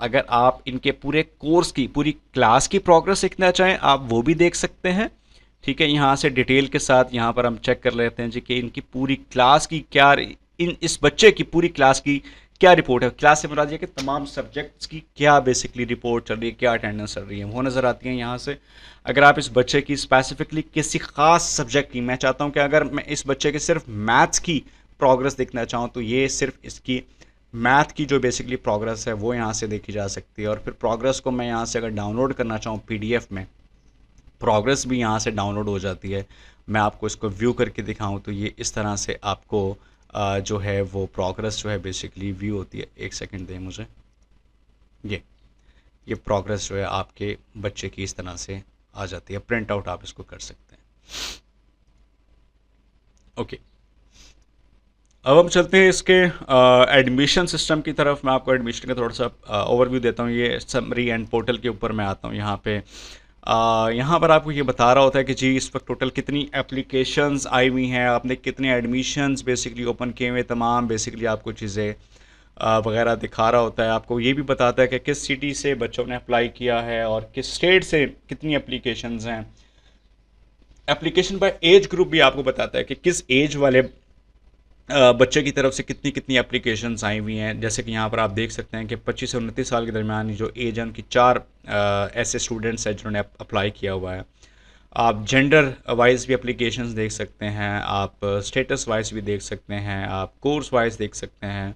अगर आप इनके पूरे कोर्स की, पूरी क्लास की प्रोग्रेस देखना चाहें आप वो भी देख सकते हैं। ठीक है, यहाँ से डिटेल के साथ यहाँ पर हम चेक कर लेते हैं जी कि इनकी पूरी क्लास की क्या, इस बच्चे की पूरी क्लास की क्या रिपोर्ट है। क्लास से मुराद ये कि तमाम सब्जेक्ट्स की क्या बेसिकली रिपोर्ट चल रही है, क्या अटेंडेंस चल रही है, वो नज़र आती है यहाँ से। अगर आप इस बच्चे की स्पेसिफिकली किसी ख़ास सब्जेक्ट की, मैं चाहता हूँ कि अगर मैं इस बच्चे के सिर्फ मैथ्स की प्रोग्रेस देखना चाहूँ तो ये सिर्फ इसकी मैथ की जो बेसिकली प्रोग्रेस है वो यहाँ से देखी जा सकती है। और फिर प्रोग्रेस को मैं यहाँ से अगर डाउनलोड करना चाहूँ PDF में, प्रोग्रेस भी यहाँ से डाउनलोड हो जाती है। मैं आपको इसको व्यू करके दिखाऊँ तो ये इस तरह से आपको जो है वो प्रोग्रेस जो है बेसिकली व्यू होती है। एक सेकंड दें मुझे। ये प्रोग्रेस जो है आपके बच्चे की इस तरह से आ जाती है। प्रिंट आउट आप इसको कर सकते हैं। ओके, अब हम चलते हैं इसके एडमिशन सिस्टम की तरफ। मैं आपको एडमिशन का थोड़ा सा ओवरव्यू देता हूँ। ये समरी एंड पोर्टल के ऊपर मैं आता हूँ। यहाँ पे यहाँ पर आपको ये बता रहा होता है कि जी इस वक्त टोटल कितनी एप्लीकेशंस आई हुई हैं, आपने कितने एडमिशन्स बेसिकली ओपन किए हुए, तमाम बेसिकली आपको चीज़ें वगैरह दिखा रहा होता है। आपको ये भी बताता है कि किस सिटी से बच्चों ने अप्लाई किया है और किस स्टेट से कितनी एप्लीकेशंस हैं। एप्लीकेशन बाय एज ग्रुप भी आपको बताता है कि किस एज वाले बच्चे की तरफ से कितनी कितनी एप्लीकेशंस आई हुई हैं। जैसे कि यहाँ पर आप देख सकते हैं कि 25 से 29 साल के दरमियान जो एज है उनकी 4 ऐसे स्टूडेंट्स हैं जिन्होंने अप्लाई किया हुआ है। आप जेंडर वाइज भी एप्लीकेशंस देख सकते हैं, आप स्टेटस वाइज भी देख सकते हैं, आप कोर्स वाइज देख सकते हैं।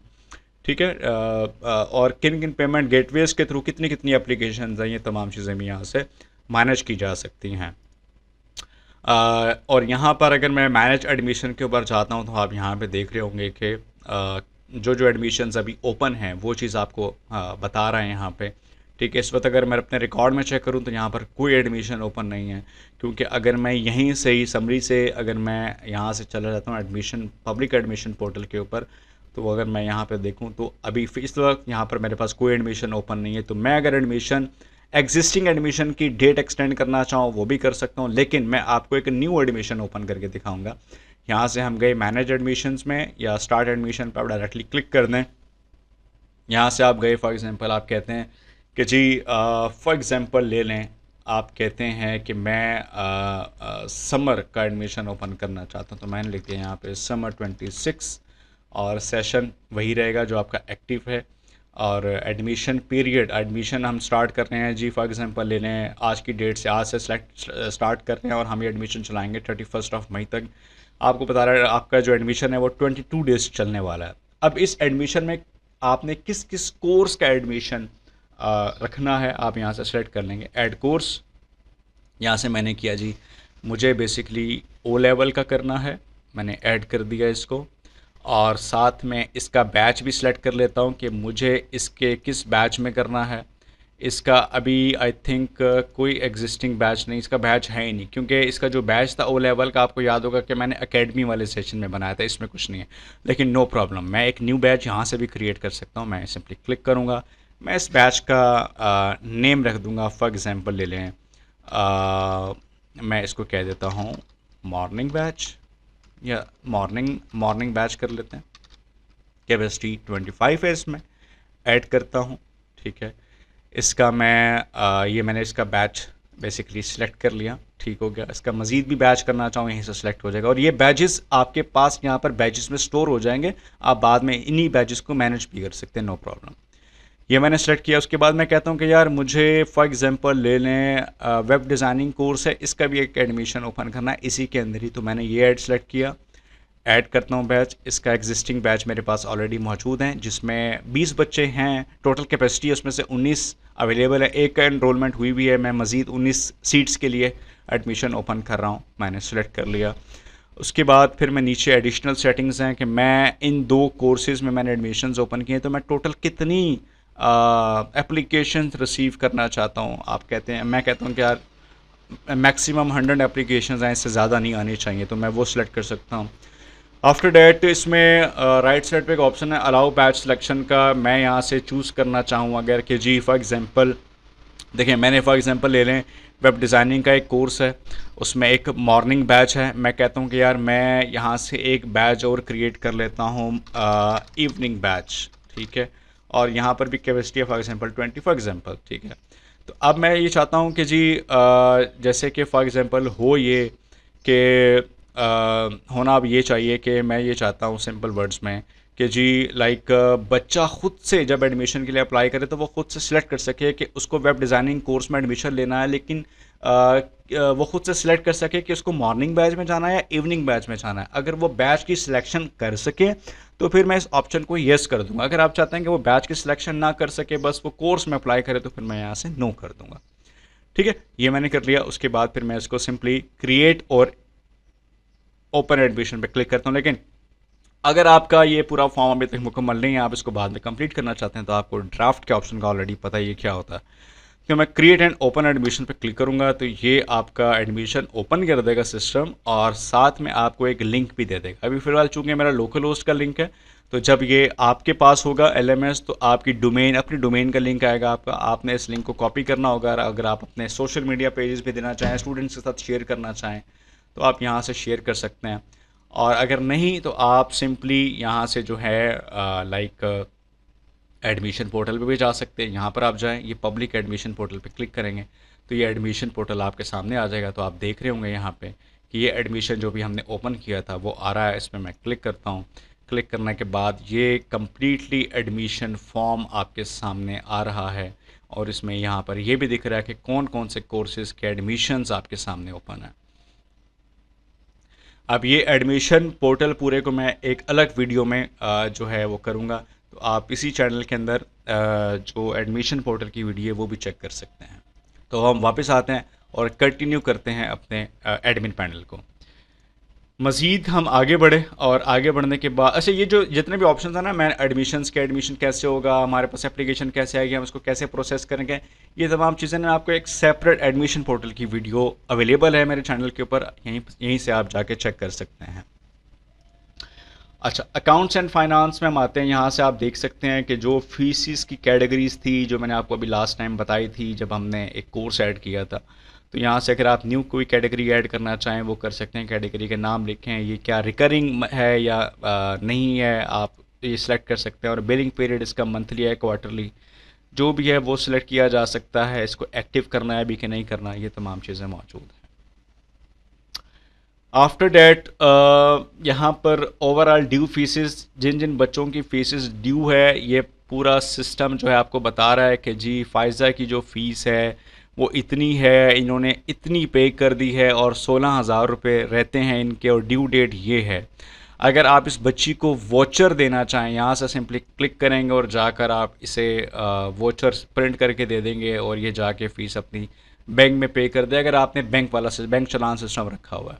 ठीक है, और किन किन पेमेंट गेटवेज़ के थ्रू कितनी कितनी एप्लीकेशंस हैं, ये तमाम चीज़ें भी यहाँ से मैनेज की जा सकती हैं। और यहाँ पर अगर मैं मैनेज एडमिशन के ऊपर जाता हूँ तो आप यहाँ पे देख रहे होंगे कि जो जो एडमिशन्स अभी ओपन हैं वो चीज़ आपको बता रहे हैं यहाँ पे। ठीक है, इस वक्त अगर मैं अपने रिकॉर्ड में चेक करूँ तो यहाँ पर कोई एडमिशन ओपन नहीं है, क्योंकि अगर मैं यहीं से ही समरी से अगर मैं यहाँ से चला जाता हूँ एडमिशन, पब्लिक एडमिशन पोर्टल के ऊपर, तो अगर मैं यहाँ पर देखूँ तो अभी इस वक्त यहाँ पर मेरे पास कोई एडमिशन ओपन नहीं है। तो मैं अगर एडमिशन एग्जिस्टिंग एडमिशन की डेट एक्सटेंड करना चाहूँ वो भी कर सकता हूँ, लेकिन मैं आपको एक न्यू एडमिशन ओपन करके दिखाऊंगा। यहाँ से हम गए मैनेज एडमिशन्स में या स्टार्ट एडमिशन पर, आप डायरेक्टली क्लिक कर दें। यहाँ से आप गए, फॉर एग्जांपल आप कहते हैं कि जी फॉर एग्जांपल ले लें, आप कहते हैं कि मैं समर का एडमिशन ओपन करना चाहता हूँ, तो मैंने लिख दिया यहाँ पे समर 26 और सेशन वही रहेगा जो आपका एक्टिव है। और एडमिशन पीरियड, एडमिशन हम स्टार्ट कर रहे हैं जी, फॉर एग्जांपल ले लें आज की डेट से, आज से स्टार्ट कर रहे हैं और हम ये एडमिशन चलाएंगे 31 मई तक। आपको बता रहा है आपका जो एडमिशन है वो 22 डेज चलने वाला है। अब इस एडमिशन में आपने किस किस कोर्स का एडमिशन रखना है, आप यहाँ से सेलेक्ट कर लेंगे ऐड कोर्स। यहाँ से मैंने किया जी, मुझे बेसिकली ओ लेवल का करना है, मैंने ऐड कर दिया इसको। और साथ में इसका बैच भी सिलेक्ट कर लेता हूँ कि मुझे इसके किस बैच में करना है। इसका अभी आई थिंक कोई एग्जिस्टिंग बैच नहीं, इसका बैच है ही नहीं, क्योंकि इसका जो बैच था ओ लेवल का आपको याद होगा कि मैंने एकेडमी वाले सेशन में बनाया था, इसमें कुछ नहीं है। लेकिन नो प्रॉब्लम, मैं एक न्यू बैच यहाँ से भी क्रिएट कर सकता हूँ। मैं सिंपली क्लिक करूँगा, मैं इस बैच का नेम रख दूँगा, फॉर एग्ज़ाम्पल ले लें, मैं इसको कह देता हूँ मॉर्निंग बैच, या मॉर्निंग बैच कर लेते हैं। कैपेसिटी 25 है, इसमें ऐड करता हूँ। ठीक है, इसका मैं ये मैंने इसका बैच बेसिकली सिलेक्ट कर लिया, ठीक हो गया। इसका मज़ीद भी बैच करना चाहूँ, यहीं से सिलेक्ट हो जाएगा, और ये बैचेस आपके पास यहाँ पर बैचेस में स्टोर हो जाएंगे। आप बाद में इन्हीं बैचेस को मैनेज भी कर सकते हैं, नो प्रॉब्लम। ये मैंने सेलेक्ट किया। उसके बाद मैं कहता हूँ कि यार मुझे फॉर एग्जांपल ले लें वेब डिज़ाइनिंग कोर्स है, इसका भी एक एडमिशन ओपन करना है इसी के अंदर ही, तो मैंने ये ऐड सेलेक्ट किया। ऐड करता हूँ बैच, इसका एग्जिस्टिंग बैच मेरे पास ऑलरेडी मौजूद हैं, जिसमें 20 बच्चे हैं, टोटल कैपेसिटी है उसमें से 19 अवेलेबल है, एक का एनरोलमेंट हुई भी है। मैं मज़ीद 19 सीट्स के लिए एडमिशन ओपन कर रहा हूँ, मैंने सेलेक्ट कर लिया। उसके बाद फिर मैं नीचे एडिशनल सेटिंग्स हैं कि मैं इन 2 कोर्सेज़ में मैंने एडमिशन्स ओपन किए, तो मैं टोटल कितनी एप्लीकेशन रिसीव करना चाहता हूँ। आप कहते हैं, मैं कहता हूँ कि यार मैक्सिमम 100 एप्लीकेशन हैं, इससे ज़्यादा नहीं आनी चाहिए, तो मैं वो सिलेक्ट कर सकता हूँ। आफ्टर डैट इसमें राइट साइड पे एक ऑप्शन है अलाउ बैच सिलेक्शन का, मैं यहाँ से चूज़ करना चाहूँ अगर कि जी फॉर एग्जांपल देखिए, मैंने फॉर एग्जांपल ले लें वेब डिज़ाइनिंग का एक कोर्स है, उसमें एक मॉर्निंग बैच है। मैं कहता हूँ कि यार मैं यहाँ से एक बैच और क्रिएट कर लेता हूँ इवनिंग बैच, ठीक है, और यहाँ पर भी कैपेसिटी है फॉर एग्जांपल 20 फॉर एग्जांपल, ठीक है। तो अब मैं ये चाहता हूँ कि जी जैसे कि फॉर एग्जांपल हो ये कि होना अब ये चाहिए कि मैं ये चाहता हूँ सिंपल वर्ड्स में कि जी लाइक बच्चा खुद से जब एडमिशन के लिए अप्लाई करे तो वो खुद से सिलेक्ट कर सके कि उसको वेब डिज़ाइनिंग कोर्स में एडमिशन लेना है, लेकिन वो खुद से सिलेक्ट कर सके कि उसको मॉर्निंग बैच में जाना है या इवनिंग बैच में जाना है। अगर वो बैच की सिलेक्शन कर सके तो फिर मैं इस ऑप्शन को येस कर दूंगा। अगर आप चाहते हैं कि वो बैच की सिलेक्शन ना कर सके, बस वो कोर्स में अप्लाई करे, तो फिर मैं यहाँ से नो कर दूंगा। ठीक है, ये मैंने कर लिया। उसके बाद फिर मैं इसको सिंपली क्रिएट और ओपन एडमिशन पे क्लिक करता हूँ। लेकिन अगर आपका ये पूरा फॉर्म अभी तक मुकम्मल नहीं है, आप इसको बाद में कंप्लीट करना चाहते हैं, तो आपको ड्राफ्ट के ऑप्शन का ऑलरेडी पता है ये क्या होता है। तो मैं क्रिएट एंड ओपन एडमिशन पे क्लिक करूँगा तो ये आपका एडमिशन ओपन कर देगा सिस्टम, और साथ में आपको एक लिंक भी दे देगा। अभी फिलहाल चूँकि मेरा लोकल होस्ट का लिंक है, तो जब ये आपके पास होगा LMS, तो आपकी डोमेन, अपनी डोमेन का लिंक आएगा आपका। आपने इस लिंक को कॉपी करना होगा। अगर आप अपने सोशल मीडिया पेजेस पे देना चाहें, स्टूडेंट्स के साथ शेयर करना चाहें, तो आप यहाँ से शेयर कर सकते हैं। और अगर नहीं तो आप सिंपली यहाँ से जो है लाइक एडमिशन पोर्टल पे भी जा सकते हैं। यहाँ पर आप जाएं, ये पब्लिक एडमिशन पोर्टल पे क्लिक करेंगे तो ये एडमिशन पोर्टल आपके सामने आ जाएगा। तो आप देख रहे होंगे यहाँ पे कि ये एडमिशन जो भी हमने ओपन किया था वो आ रहा है। इसमें मैं क्लिक करता हूँ। क्लिक करने के बाद ये कम्प्लीटली एडमिशन फॉर्म आपके सामने आ रहा है, और इसमें यहाँ पर ये भी दिख रहा है कि कौन कौन से कोर्सेज़ के एडमिशन्स आपके सामने ओपन है। अब ये एडमिशन पोर्टल पूरे को मैं एक अलग वीडियो में जो है वो करूँगा, तो आप इसी चैनल के अंदर जो एडमिशन पोर्टल की वीडियो है वो भी चेक कर सकते हैं। तो हम वापस आते हैं और कंटिन्यू करते हैं अपने एडमिन पैनल को। मज़ीद हम आगे बढ़े, और आगे बढ़ने के बाद अच्छा, ये जो जितने भी ऑप्शन है ना, मैं एडमिशन्स के एडमिशन कैसे होगा, हमारे पास एप्लीकेशन कैसे आएगी, हम इसको कैसे प्रोसेस करेंगे, ये तमाम चीज़ें ना आपको एक सेपरेट एडमिशन पोर्टल की वीडियो अवेलेबल है मेरे चैनल के ऊपर, यहीं से आप जाके चेक कर सकते हैं। अच्छा, अकाउंट्स एंड फाइनेंस में हम आते हैं। यहाँ से आप देख सकते हैं कि जो फीसिस की कैटेगरीज थी, जो मैंने आपको अभी लास्ट टाइम बताई थी जब हमने एक कोर्स ऐड किया था, तो यहाँ से अगर आप न्यू कोई कैटेगरी ऐड करना चाहें वो कर सकते हैं। कैटेगरी के नाम लिखें, ये क्या रिकरिंग है या नहीं है, आप ये सिलेक्ट कर सकते हैं। और बिलिंग पीरियड इसका मंथली है, क्वार्टरली, जो भी है वो सिलेक्ट किया जा सकता है। इसको एक्टिव करना है भी कि नहीं करना, ये तमाम चीज़ें मौजूद हैं। आफ्टर डैट यहाँ पर ओवरऑल ड्यू फीसेस, जिन जिन बच्चों की फीसेस ड्यू है, ये पूरा सिस्टम जो है आपको बता रहा है कि जी फ़ायज़ा की जो फ़ीस है वो इतनी है, इन्होंने इतनी पे कर दी है, और 16,000 रुपये रहते हैं इनके, और ड्यू डेट ये है। अगर आप इस बच्ची को वोचर देना चाहें, यहाँ से सिंपली क्लिक करेंगे और जाकर आप इसे वोचर प्रिंट करके दे देंगे, और ये जाके फ़ीस अपनी बैंक में पे कर दे, अगर आपने बैंक वाला बैंक चालान सिस्टम रखा हुआ है।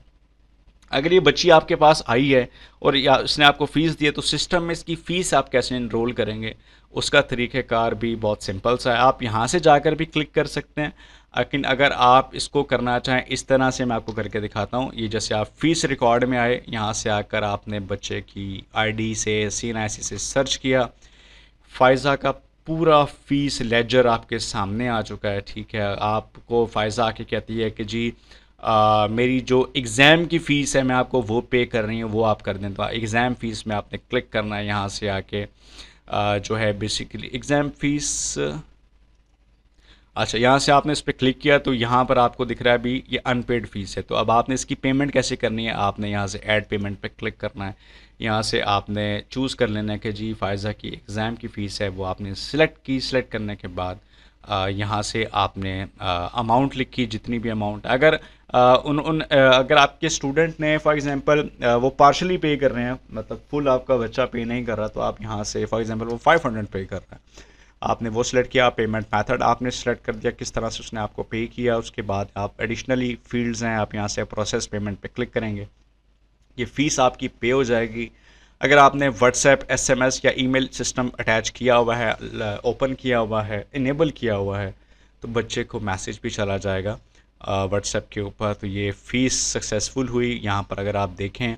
अगर ये बच्ची आपके पास आई है और या उसने आपको फ़ीस दी है, तो सिस्टम में इसकी फ़ीस आप कैसे इनरोल करेंगे, उसका तरीक़ेकार भी बहुत सिंपल सा है। आप यहाँ से जाकर भी क्लिक कर सकते हैं, लेकिन अगर आप इसको करना चाहें इस तरह से, मैं आपको करके दिखाता हूँ। ये जैसे आप फ़ीस रिकॉर्ड में आए, यहाँ से आकर आपने बच्चे की आईडी से CNIC से सर्च किया, फ़ायज़ा का पूरा फ़ीस लेजर आपके सामने आ चुका है, ठीक है। आपको फ़ायज़ा आके कहती है कि जी मेरी जो एग्ज़ाम की फ़ीस है मैं आपको वो पे कर रही हूँ, वो आप कर दें। तो एग्ज़ाम फ़ीस में आपने क्लिक करना है, यहाँ से आके जो है बेसिकली एग्ज़ाम फ़ीस। अच्छा, यहाँ से आपने इस पे क्लिक किया तो यहाँ पर आपको दिख रहा है अभी ये अनपेड फ़ीस है। तो अब आपने इसकी पेमेंट कैसे करनी है, आपने यहाँ से ऐड पेमेंट पे क्लिक करना है। यहाँ से आपने चूज़ कर लेना है कि जी फ़ायज़ा की एग्ज़ाम की फ़ीस है, वो आपने सिलेक्ट की। सिलेक्ट करने के बाद यहाँ से आपने अमाउंट लिखी, जितनी भी अमाउंट अगर अगर आपके स्टूडेंट ने फॉर एग्ज़ाम्पल वो पार्शली पे कर रहे हैं, मतलब फुल आपका बच्चा पे नहीं कर रहा, तो आप यहाँ से फॉर एग्ज़ाम्पल वो 500 पे कर रहा है, आपने वो सिलेक्ट किया। पेमेंट मेथड आपने सेलेक्ट कर दिया, किस तरह से उसने आपको पे किया। उसके बाद आप एडिशनली फील्ड्स हैं, आप यहाँ से प्रोसेस पेमेंट पे क्लिक करेंगे, ये फ़ीस आपकी पे हो जाएगी। अगर आपने व्हाट्सएप, SMS या ईमेल सिस्टम अटैच किया हुआ है, ओपन किया हुआ है, इनेबल किया हुआ है, तो बच्चे को मैसेज भी चला जाएगा व्हाट्सएप के ऊपर। तो ये फ़ीस सक्सेसफुल हुई। यहाँ पर अगर आप देखें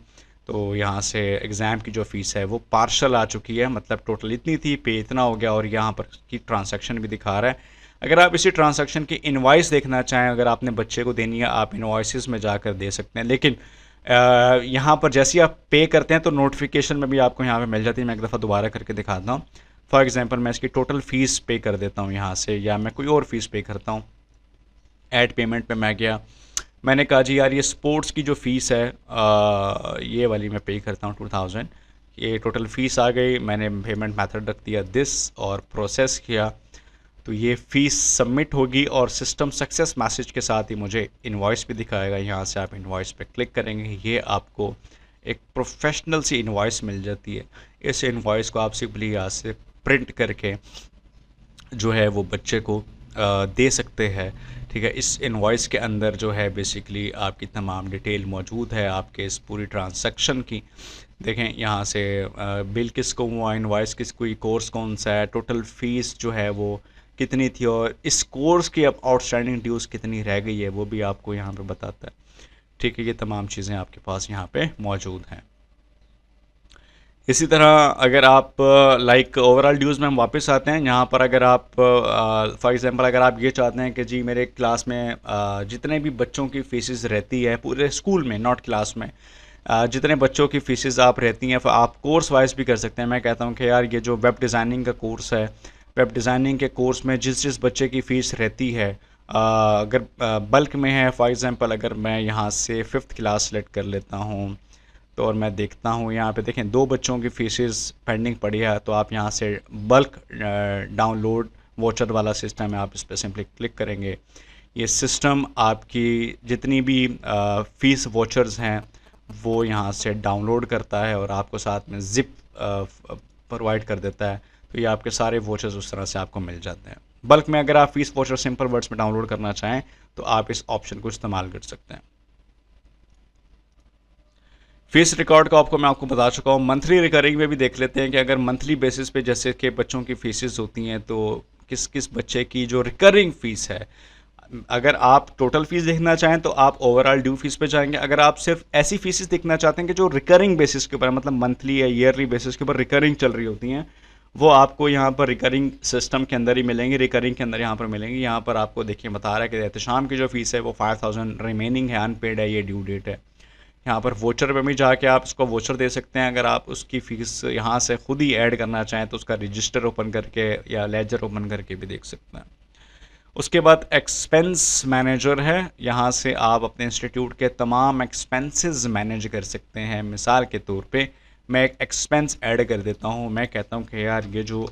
तो यहाँ से एग्ज़ाम की जो फ़ीस है वो पार्शल आ चुकी है, मतलब टोटल इतनी थी, पे इतना हो गया, और यहाँ पर की ट्रांसैक्शन भी दिखा रहा है। अगर आप इसी ट्रांसैक्शन की इनवॉइस देखना चाहें, अगर आपने बच्चे को देनी है, आप इनवॉइसेस में जाकर दे सकते हैं। लेकिन यहाँ पर जैसे ही आप पे करते हैं तो नोटिफिकेशन में भी आपको यहाँ पे मिल जाती है। मैं एक दफ़ा दोबारा करके दिखाता हूँ। फॉर एग्ज़ाम्पल मैं इसकी टोटल फ़ीस पे कर देता हूँ यहाँ से, या मैं कोई और फ़ीस पे करता हूँ। ऐड पेमेंट पे मैं गया, मैंने कहा जी यार ये स्पोर्ट्स की जो फ़ीस है ये वाली मैं पे करता हूँ 2000। ये टोटल फ़ीस आ गई, मैंने पेमेंट मेथड रख दिया दिस और प्रोसेस किया, तो ये फ़ीस सबमिट होगी और सिस्टम सक्सेस मैसेज के साथ ही मुझे इनवॉइस भी दिखाएगा। यहाँ से आप इनवॉइस पे क्लिक करेंगे, ये आपको एक प्रोफेशनल सी इनवॉइस मिल जाती है। इस इनवॉइस को आप सिंपली यहाँ से प्रिंट करके जो है वो बच्चे को दे सकते हैं, ठीक है। इस इनवॉइस के अंदर जो है बेसिकली आपकी तमाम डिटेल मौजूद है आपके इस पूरी ट्रांसैक्शन की। देखें यहाँ से बिल किसको हुआ, इनवॉइस किस, कोई कोर्स कौन सा है, टोटल फ़ीस जो है वो कितनी थी, और इस कोर्स की अब आउटस्टैंडिंग ड्यूज़ कितनी रह गई है वो भी आपको यहाँ पे बताता है, ठीक है। ये तमाम चीज़ें आपके पास यहाँ पे मौजूद हैं। इसी तरह अगर आप लाइक ओवरऑल ड्यूज़ में हम वापस आते हैं, यहाँ पर अगर आप फॉर एग्ज़ाम्पल अगर आप ये चाहते हैं कि जी मेरे क्लास में जितने भी बच्चों की फ़ीसेस रहती है पूरे स्कूल में, नॉट क्लास में, जितने बच्चों की फ़ीसेस आप रहती हैं, आप कोर्स वाइज भी कर सकते हैं। मैं कहता हूँ कि यार ये जो वेब डिज़ाइनिंग का कोर्स है, वेब डिज़ाइनिंग के कोर्स में जिस जिस बच्चे की फ़ीस रहती है, अगर बल्क में है, फॉर एग्ज़ाम्पल अगर मैं यहाँ से 5th क्लास सेलेक्ट कर लेता हूँ, तो और मैं देखता हूँ यहाँ पे देखें 2 बच्चों की फ़ीसेस पेंडिंग पड़ी है, तो आप यहाँ से बल्क डाउनलोड वोचर वाला सिस्टम है, आप इस पर सिंपली क्लिक करेंगे। ये सिस्टम आपकी जितनी भी फ़ीस वोचर्स हैं वो यहाँ से डाउनलोड करता है और आपको साथ में ज़िप प्रोवाइड कर देता है। तो ये आपके सारे वोचर्स उस तरह से आपको मिल जाते हैं। बल्क में अगर आप फ़ीस वोचर सिंपल वर्ड्स में डाउनलोड करना चाहें तो आप इस ऑप्शन को इस्तेमाल कर सकते हैं। फ़ीस रिकॉर्ड का आपको मैं बता चुका हूँ। मंथली रिकरिंग में भी देख लेते हैं कि अगर मंथली बेसिस पे जैसे कि बच्चों की फ़ीसेस होती हैं, तो किस किस बच्चे की जो रिकरिंग फ़ीस है, अगर आप टोटल फ़ीस देखना चाहें तो आप ओवरऑल ड्यू फ़ीस पे जाएंगे। अगर आप सिर्फ ऐसी फ़ीसेस देखना चाहते हैं कि जो रिकरिंग बेसिस के ऊपर, मतलब मंथली या ईयरली बेसिस के ऊपर रिकरिंग चल रही होती हैं, वो आपको यहाँ पर रिकरिंग सिस्टम के अंदर ही मिलेंगी। रिकरिंग के अंदर यहाँ पर मिलेंगी। यहाँ पर आपको देखिए बता रहा है कि एहतशाम की जो फ़ीस है वो 5000 रिमेनिंग है, अनपेड है, ये ड्यू डेट है। यहाँ पर वोचर में भी जाके आप इसको वोचर दे सकते हैं। अगर आप उसकी फ़ीस यहाँ से ख़ुद ही ऐड करना चाहें तो उसका रजिस्टर ओपन करके या लेजर ओपन करके भी देख सकते हैं। उसके बाद एक्सपेंस मैनेजर है, यहाँ से आप अपने इंस्टीट्यूट के तमाम एक्सपेंसेस मैनेज कर सकते हैं। मिसाल के तौर पे मैं एक एक्सपेंस ऐड कर देता हूँ। मैं कहता हूँ कि यार ये जो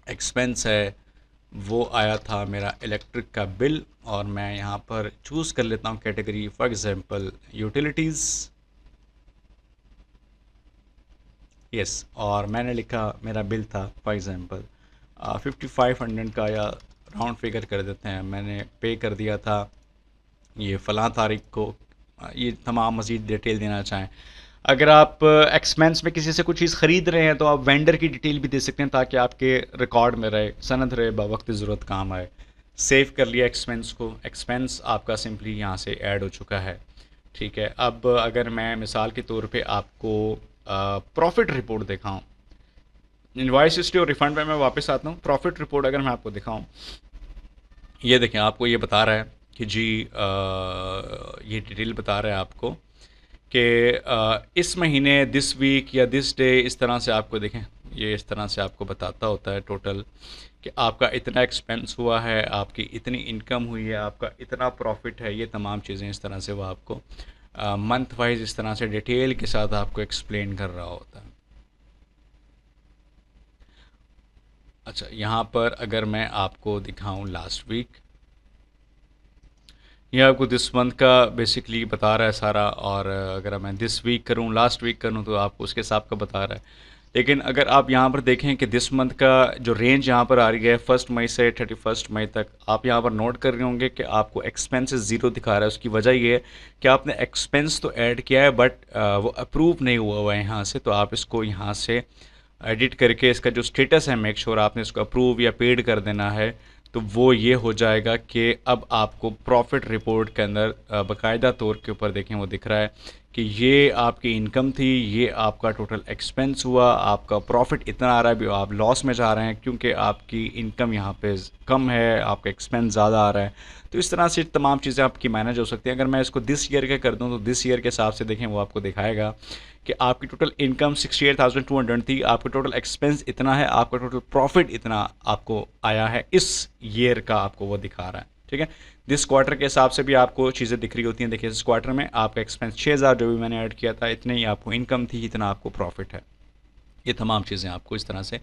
एक्सपेंस है वो आया था मेरा इलेक्ट्रिक का बिल, और मैं यहाँ पर चूज़ कर लेता हूँ category, for example utilities, yes, और मैंने लिखा मेरा बिल था फॉर एग्ज़ाम्पल 5500 का, या राउंड फिगर कर देते हैं, मैंने पे कर दिया था ये फ़लाँ तारीख को ये तमाम मज़ीद डिटेल देना चाहें। अगर आप एक्सपेंस में किसी से कुछ चीज़ ख़रीद रहे हैं तो आप वेंडर की डिटेल भी दे सकते हैं ताकि आपके रिकॉर्ड में रहे, सनद रहे, बवक्त ज़रूरत काम आए। सेव कर लिया एक्सपेंस को, एक्सपेंस आपका सिंपली यहाँ से ऐड हो चुका है। ठीक है, अब अगर मैं मिसाल के तौर पे आपको प्रॉफिट रिपोर्ट दिखाऊं, इनवॉइस हिस्ट्री और रिफंड पे मैं वापस आता हूँ। प्रॉफिट रिपोर्ट अगर मैं आपको दिखाऊं, ये देखें, आपको ये बता रहा है कि जी ये डिटेल बता रहा है आपको कि इस महीने, दिस वीक या दिस डे, इस तरह से आपको देखें, ये इस तरह से आपको बताता होता है टोटल कि आपका इतना एक्सपेंस हुआ है, आपकी इतनी इनकम हुई है, आपका इतना प्रॉफिट है। ये तमाम चीज़ें इस तरह से वो आपको मंथ वाइज इस तरह से डिटेल के साथ आपको एक्सप्लेन कर रहा होता है। अच्छा, यहाँ पर अगर मैं आपको दिखाऊं लास्ट वीक, ये आपको दिस मंथ का बेसिकली बता रहा है सारा, और अगर मैं दिस वीक करूं, लास्ट वीक करूं, तो आपको उसके हिसाब का बता रहा है। लेकिन अगर आप यहाँ पर देखें कि दिस मंथ का जो रेंज यहाँ पर आ रही है 1 मई से 31 मई तक, आप यहाँ पर नोट कर रहे होंगे कि आपको एक्सपेंसेस ज़ीरो दिखा रहा है। उसकी वजह ये है कि आपने एक्सपेंस तो ऐड किया है बट वो अप्रूव नहीं हुआ है यहाँ से। तो आप इसको यहाँ से एडिट करके इसका जो स्टेटस है, मेक श्योर आपने इसको अप्रूव या पेड कर देना है। तो वो ये हो जाएगा कि अब आपको प्रॉफिट रिपोर्ट के अंदर बाकायदा तौर के ऊपर देखें वो दिख रहा है कि ये आपकी इनकम थी, ये आपका टोटल एक्सपेंस हुआ, आपका प्रॉफिट इतना आ रहा है, भी आप लॉस में जा रहे हैं क्योंकि आपकी इनकम यहाँ पे कम है, आपका एक्सपेंस ज़्यादा आ रहा है। तो इस तरह से तमाम चीज़ें आपकी मैनेज हो सकती हैं। अगर मैं इसको दिस ईयर के कर दूँ तो दिस ईयर के हिसाब से देखें वो आपको दिखाएगा कि आपकी टोटल इनकम 68,200 थी, आपका टोटल एक्सपेंस इतना है, आपका टोटल प्रॉफिट इतना आपको आया है इस ईयर का, आपको वो दिखा रहा है। ठीक है, दिस क्वार्टर के हिसाब से भी आपको चीज़ें दिख रही होती हैं। देखिए, इस क्वार्टर में आपका एक्सपेंस 6,000 जो भी मैंने ऐड किया था, इतने ही आपको इनकम थी, इतना आपको प्रॉफिट है। ये तमाम चीज़ें आपको इस तरह से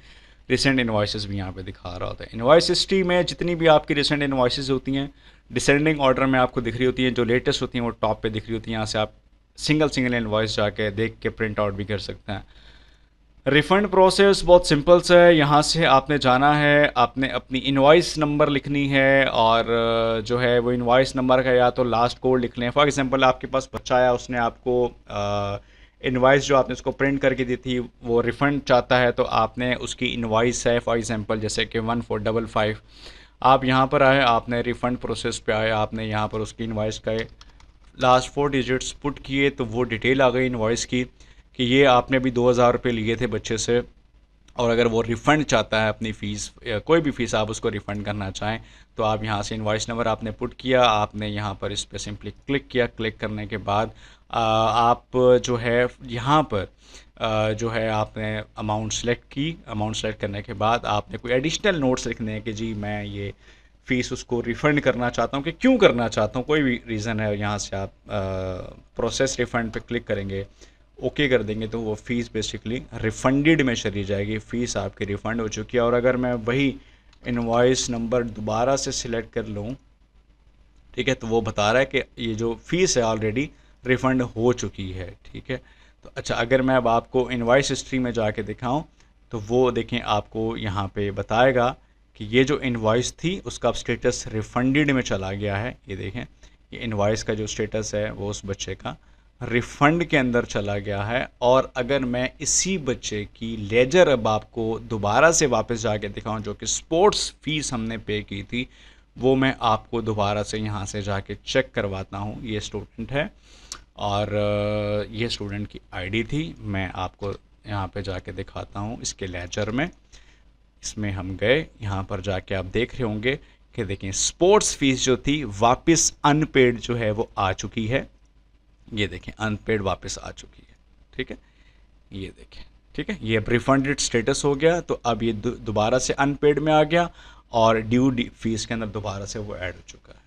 रिसेंट इन्वाइसेस भी यहाँ पे दिखा रहा होता है। इन्वाइस हिस्ट्री में जितनी भी आपकी रिसेंट इन्वाइसेस होती हैं, डिसेंडिंग ऑर्डर में आपको दिख रही होती हैं। जो लेटेस्ट होती हैं वो टॉप पे दिख रही होती हैं। यहाँ से आप सिंगल इन्वाइस जाके देख के प्रिंट आउट भी कर सकते हैं। रिफ़ंड प्रोसेस बहुत सिंपल सा है। यहाँ से आपने जाना है, आपने अपनी इनवॉइस नंबर लिखनी है, और जो है वो इनवॉइस नंबर का या तो लास्ट कोड लिख लें। फॉर एग्जांपल आपके पास बच्चा आया, उसने आपको इनवॉइस जो आपने उसको प्रिंट करके दी थी वो रिफ़ंड चाहता है, तो आपने उसकी इनवॉइस है फॉर एग्जांपल जैसे कि 1455, आप यहाँ पर आए, आपने रिफ़ंड प्रोसेस पे आए, आपने यहाँ पर उसकी इनवॉइस का लास्ट 4 डिजिट्स पुट किए तो वो डिटेल आ गई इनवॉइस की कि ये आपने अभी 2,000 रुपये लिए थे बच्चे से, और अगर वो रिफ़ंड चाहता है अपनी फ़ीस, कोई भी फ़ीस आप उसको रिफ़ंड करना चाहें, तो आप यहाँ से इनवॉइस नंबर आपने पुट किया, आपने यहाँ पर इस पर सिंपली क्लिक किया। क्लिक करने के बाद आप जो है यहाँ पर जो है आपने अमाउंट सेलेक्ट की। अमाउंट सेलेक्ट करने के बाद आपने कोई एडिशनल नोट्स लिखने हैं कि जी मैं ये फ़ीस उसको रिफ़ंड करना चाहता हूँ, कि क्यों करना चाहता हूँ, कोई भी रीज़न है। यहाँ से आप प्रोसेस रिफ़ंड पे क्लिक करेंगे, ओके कर देंगे, तो वो फ़ीस बेसिकली रिफ़ंडेड में चली जाएगी, फ़ीस आपकी रिफ़ंड हो चुकी है। और अगर मैं वही इनवॉइस नंबर दोबारा से सिलेक्ट कर लूँ, ठीक है, तो वो बता रहा है कि ये जो फ़ीस है ऑलरेडी रिफ़ंड हो चुकी है। ठीक है, तो अच्छा, अगर मैं अब आपको इनवॉइस हिस्ट्री में जाके दिखाऊं तो वो देखें, आपको यहाँ पे बताएगा कि ये जो इनवॉइस थी उसका अब स्टेटस रिफ़ंडेड में चला गया है। ये देखें, ये इनवॉइस का जो स्टेटस है वो उस बच्चे का रिफ़ंड के अंदर चला गया है। और अगर मैं इसी बच्चे की लेजर अब आपको दोबारा से वापस जाके दिखाऊं, जो कि स्पोर्ट्स फ़ीस हमने पे की थी, वो मैं आपको दोबारा से यहाँ से जाके चेक करवाता हूँ। ये स्टूडेंट है और ये स्टूडेंट की आईडी थी। मैं आपको यहाँ पे जाके दिखाता हूँ इसके लेजर में। इसमें हम गए, यहाँ पर जाके आप देख रहे होंगे कि देखें स्पोर्ट्स फ़ीस जो थी वापस अनपेड जो है वो आ चुकी है। ये देखें, अनपेड वापस आ चुकी है। ठीक है, ये देखें, ठीक है, ये अब रिफंडेड स्टेटस हो गया। तो अब ये दोबारा से अनपेड में आ गया और ड्यू फीस के अंदर दोबारा से वो ऐड हो चुका है।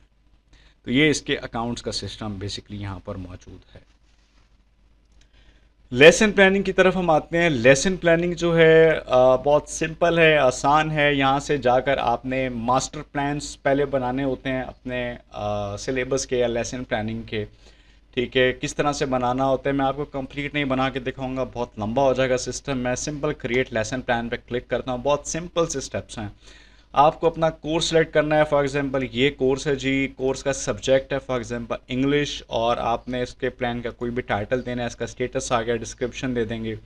तो ये इसके अकाउंट्स का सिस्टम बेसिकली यहाँ पर मौजूद है। लेसन प्लानिंग की तरफ हम आते हैं। लेसन प्लानिंग जो है बहुत सिंपल है, आसान है। यहाँ से जाकर आपने मास्टर प्लान्स पहले बनाने होते हैं अपने सिलेबस के या लेसन प्लानिंग के। ठीक है, किस तरह से बनाना होता है मैं आपको कंप्लीट नहीं बना के दिखाऊंगा, बहुत लंबा हो जाएगा सिस्टम। मैं सिंपल क्रिएट लेसन प्लान पे क्लिक करता हूँ। बहुत सिंपल से स्टेप्स हैं। आपको अपना कोर्स सेलेक्ट करना है। फॉर एग्जांपल ये कोर्स है जी, कोर्स का सब्जेक्ट है फॉर एग्जांपल इंग्लिश, और आपने इसके प्लान का कोई भी टाइटल देना है, इसका स्टेटस आ गया, डिस्क्रिप्शन दे देंगे।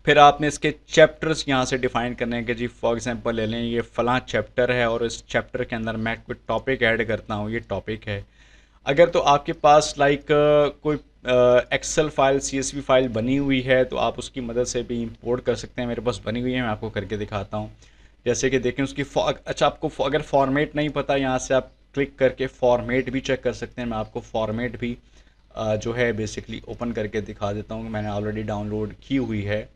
फिर आपने इसके चैप्टर्स यहाँ से डिफ़ाइन करने हैं कि जी फॉर एग्जांपल ले लें ये फ़लाँ चैप्टर है और इस चैप्टर के अंदर मैं कोई टॉपिक ऐड करता हूँ, ये टॉपिक है। अगर तो आपके पास लाइक कोई एक्सेल फाइल, सीएसवी फाइल बनी हुई है तो आप उसकी मदद से भी इंपोर्ट कर सकते हैं। मेरे पास बनी हुई है, मैं आपको करके दिखाता हूँ। जैसे कि देखें उसकी अच्छा, आपको अगर फॉर्मेट नहीं पता, यहाँ से आप क्लिक करके फॉर्मेट भी चेक कर सकते हैं। मैं आपको फॉर्मेट भी जो है बेसिकली ओपन करके दिखा देता हूँ। मैंने ऑलरेडी डाउनलोड की हुई है।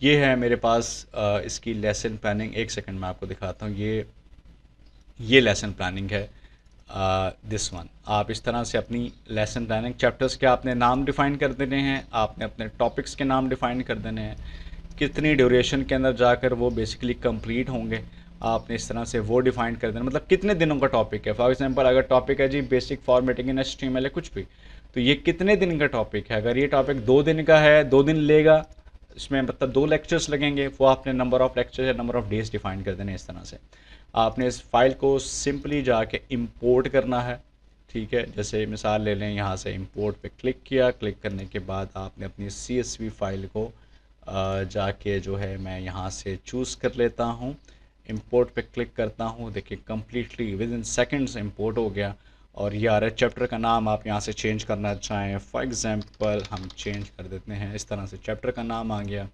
ये है मेरे पास इसकी लेसन प्लानिंग। एक सेकंड में आपको दिखाता हूँ। ये लेसन प्लानिंग है, दिस वन। आप इस तरह से अपनी लेसन प्लानिंग, चैप्टर्स के आपने नाम डिफ़ाइन कर देने हैं, आपने अपने टॉपिक्स के नाम डिफ़ाइन कर देने हैं, कितनी ड्यूरेशन के अंदर जाकर वो बेसिकली कंप्लीट होंगे, आपने इस तरह से वो डिफ़ाइन कर देना। मतलब कितने दिनों का टॉपिक है। फॉर एग्जांपल अगर टॉपिक है जी बेसिक फॉर्मेटिंग इन HTML है कुछ भी, तो ये कितने दिन का टॉपिक है। अगर ये टॉपिक 2 दिन का है, 2 दिन लेगा, इसमें मतलब 2 लेक्चर्स लगेंगे, वो आपने नंबर ऑफ़ लेक्चर्स या नंबर ऑफ़ डेज़ डिफ़ाइन कर देने। इस तरह से आपने इस फाइल को सिंपली जाके इंपोर्ट करना है। ठीक है, जैसे मिसाल ले लें, यहाँ से इंपोर्ट पे क्लिक किया। क्लिक करने के बाद आपने अपनी CSV फाइल को जाके जो है मैं यहाँ से चूज़ कर लेता हूँ, इंपोर्ट पे क्लिक करता हूँ। देखिए completely with in seconds import हो गया। और ये आ रहा है, चैप्टर का नाम आप यहाँ से चेंज करना चाहें, फॉर एग्ज़ाम्पल हम चेंज कर देते हैं इस तरह से। चैप्टर का नाम आ गया,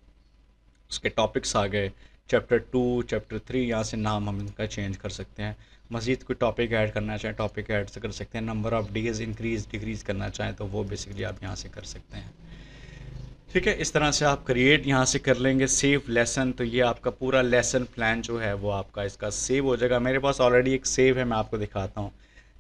उसके टॉपिक्स आ गए, चैप्टर 2, चैप्टर 3, यहाँ से नाम हम इनका चेंज कर सकते हैं। मज़ीद कोई टॉपिक ऐड करना चाहें, टॉपिक ऐड से कर सकते हैं। Number of days increase decrease करना चाहें तो वो बेसिकली आप यहाँ से कर सकते हैं। ठीक है, इस तरह से आप क्रिएट यहाँ से कर लेंगे। सेव लेसन, तो ये आपका पूरा लेसन प्लान जो है वो आपका इसका सेव हो जाएगा। मेरे पास ऑलरेडी एक सेव है, मैं आपको दिखाता हूँ।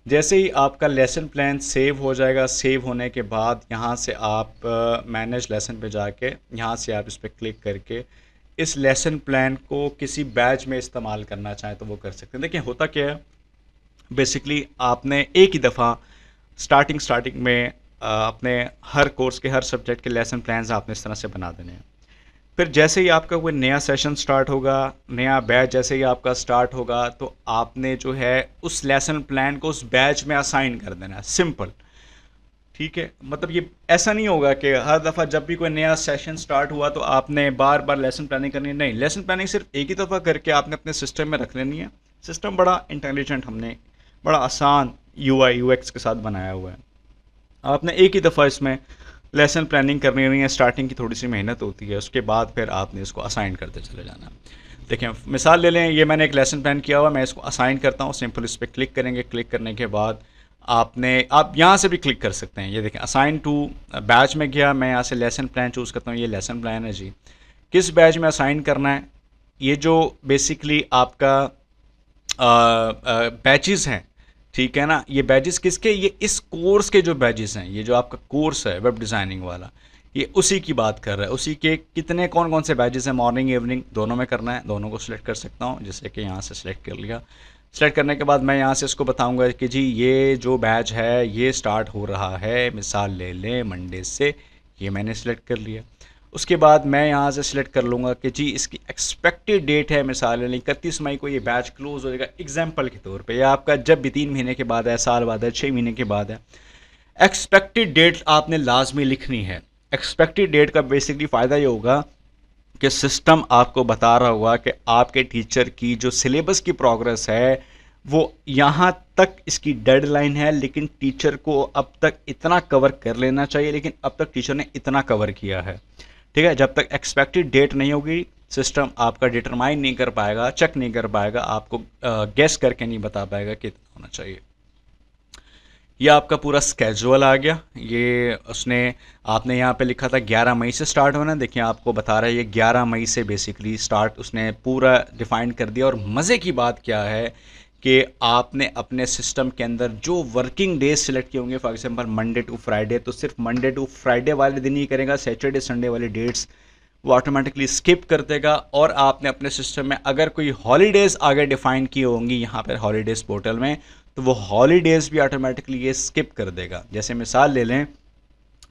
जैसे ही आपका लेसन प्लान सेव हो जाएगा, सेव होने के बाद यहाँ से आप मैनेज लेसन पे जाके यहाँ से आप इस पर क्लिक करके इस लेसन प्लान को किसी बैच में इस्तेमाल करना चाहें तो वो कर सकते हैं। देखिए होता क्या है, बेसिकली आपने एक ही दफ़ा स्टार्टिंग में अपने हर कोर्स के हर सब्जेक्ट के लेसन प्लान्स आपने इस तरह से बना देने हैं। फिर जैसे ही आपका कोई नया सेशन स्टार्ट होगा, नया बैच जैसे ही आपका स्टार्ट होगा, तो आपने जो है उस लेसन प्लान को उस बैच में असाइन कर देना है। सिंपल, ठीक है। मतलब ये ऐसा नहीं होगा कि हर दफ़ा जब भी कोई नया सेशन स्टार्ट हुआ तो आपने बार बार लेसन प्लानिंग करनी है। नहीं, लेसन प्लानिंग सिर्फ एक ही दफ़ा करके आपने अपने सिस्टम में रख लेनी है। सिस्टम बड़ा इंटेलिजेंट, हमने बड़ा आसान UI UX के साथ बनाया हुआ है। आपने एक ही दफ़ा इसमें लेसन प्लानिंग करनी नहीं है। स्टार्टिंग की थोड़ी सी मेहनत होती है, उसके बाद फिर आपने इसको असाइन करते चले जाना। देखें मिसाल ले लें, ये मैंने एक लेसन प्लान किया हुआ, मैं इसको असाइन करता हूँ। सिंपल इस पर क्लिक करेंगे। क्लिक करने के बाद आप यहाँ से भी क्लिक कर सकते हैं। ये देखें असाइन टू बैच में गया, मैं यहाँ से लेसन प्लान चूज़ करता हूँ। ये लेसन प्लान है जी, किस बैच में असाइन करना है। ये जो बेसिकली आपका बैचेस हैं, ठीक है ना, ये बैचेस किसके, ये इस कोर्स के जो बैचेस हैं, ये जो आपका कोर्स है वेब डिज़ाइनिंग वाला, ये उसी की बात कर रहा है। उसी के कितने कौन कौन से बैचेस हैं, मॉर्निंग इवनिंग दोनों में करना है। दोनों को सिलेक्ट कर सकता हूँ, जैसे कि यहाँ से सिलेक्ट कर लिया। सेलेक्ट करने के बाद मैं यहाँ से इसको बताऊँगा कि जी ये जो बैच है ये स्टार्ट हो रहा है, मिसाल ले लें मंडे से। ये मैंने सेलेक्ट कर लिया। उसके बाद मैं यहाँ से सिलेक्ट कर लूँगा कि जी इसकी एक्सपेक्टेड डेट है, मिसाल ले लें 31 मई को ये बैच क्लोज़ हो जाएगा, एग्जांपल के तौर पे। या आपका जब भी 3 महीने के बाद है, साल बाद है, 6 महीने के बाद है, एक्सपेक्टेड डेट आपने लाजमी लिखनी है। एक्सपेक्टेड डेट का बेसिकली फ़ायदा ये होगा कि सिस्टम आपको बता रहा होगा कि आपके टीचर की जो सिलेबस की प्रोग्रेस है वो यहाँ तक इसकी डेडलाइन है, लेकिन टीचर को अब तक इतना कवर कर लेना चाहिए, लेकिन अब तक टीचर ने इतना कवर किया है। ठीक है, जब तक एक्सपेक्टेड डेट नहीं होगी सिस्टम आपका डिटरमाइन नहीं कर पाएगा, चेक नहीं कर पाएगा, आपको गेस करके नहीं बता पाएगा कि इतना होना चाहिए। ये आपका पूरा स्केजुअल आ गया। ये उसने आपने यहाँ पे लिखा था 11 मई से स्टार्ट होना, देखिए आपको बता रहा है ये 11 मई से बेसिकली स्टार्ट उसने पूरा डिफ़ाइन कर दिया। और मज़े की बात क्या है कि आपने अपने सिस्टम के अंदर जो वर्किंग डेज सेलेक्ट किए होंगे, for example Monday to Friday, तो सिर्फ मंडे टू फ्राइडे वाले दिन ही करेगा। सैटरडे संडे वाली डेट्स वो ऑटोमेटिकली स्किप कर देगा। और आपने अपने सिस्टम में अगर कोई हॉलीडेज़ आगे डिफ़ाइन की होंगी यहाँ पर हॉलीडेज़ पोर्टल में, तो वो हॉलीडेज़ भी ऑटोमेटिकली ये स्किप कर देगा। जैसे मिसाल ले लें,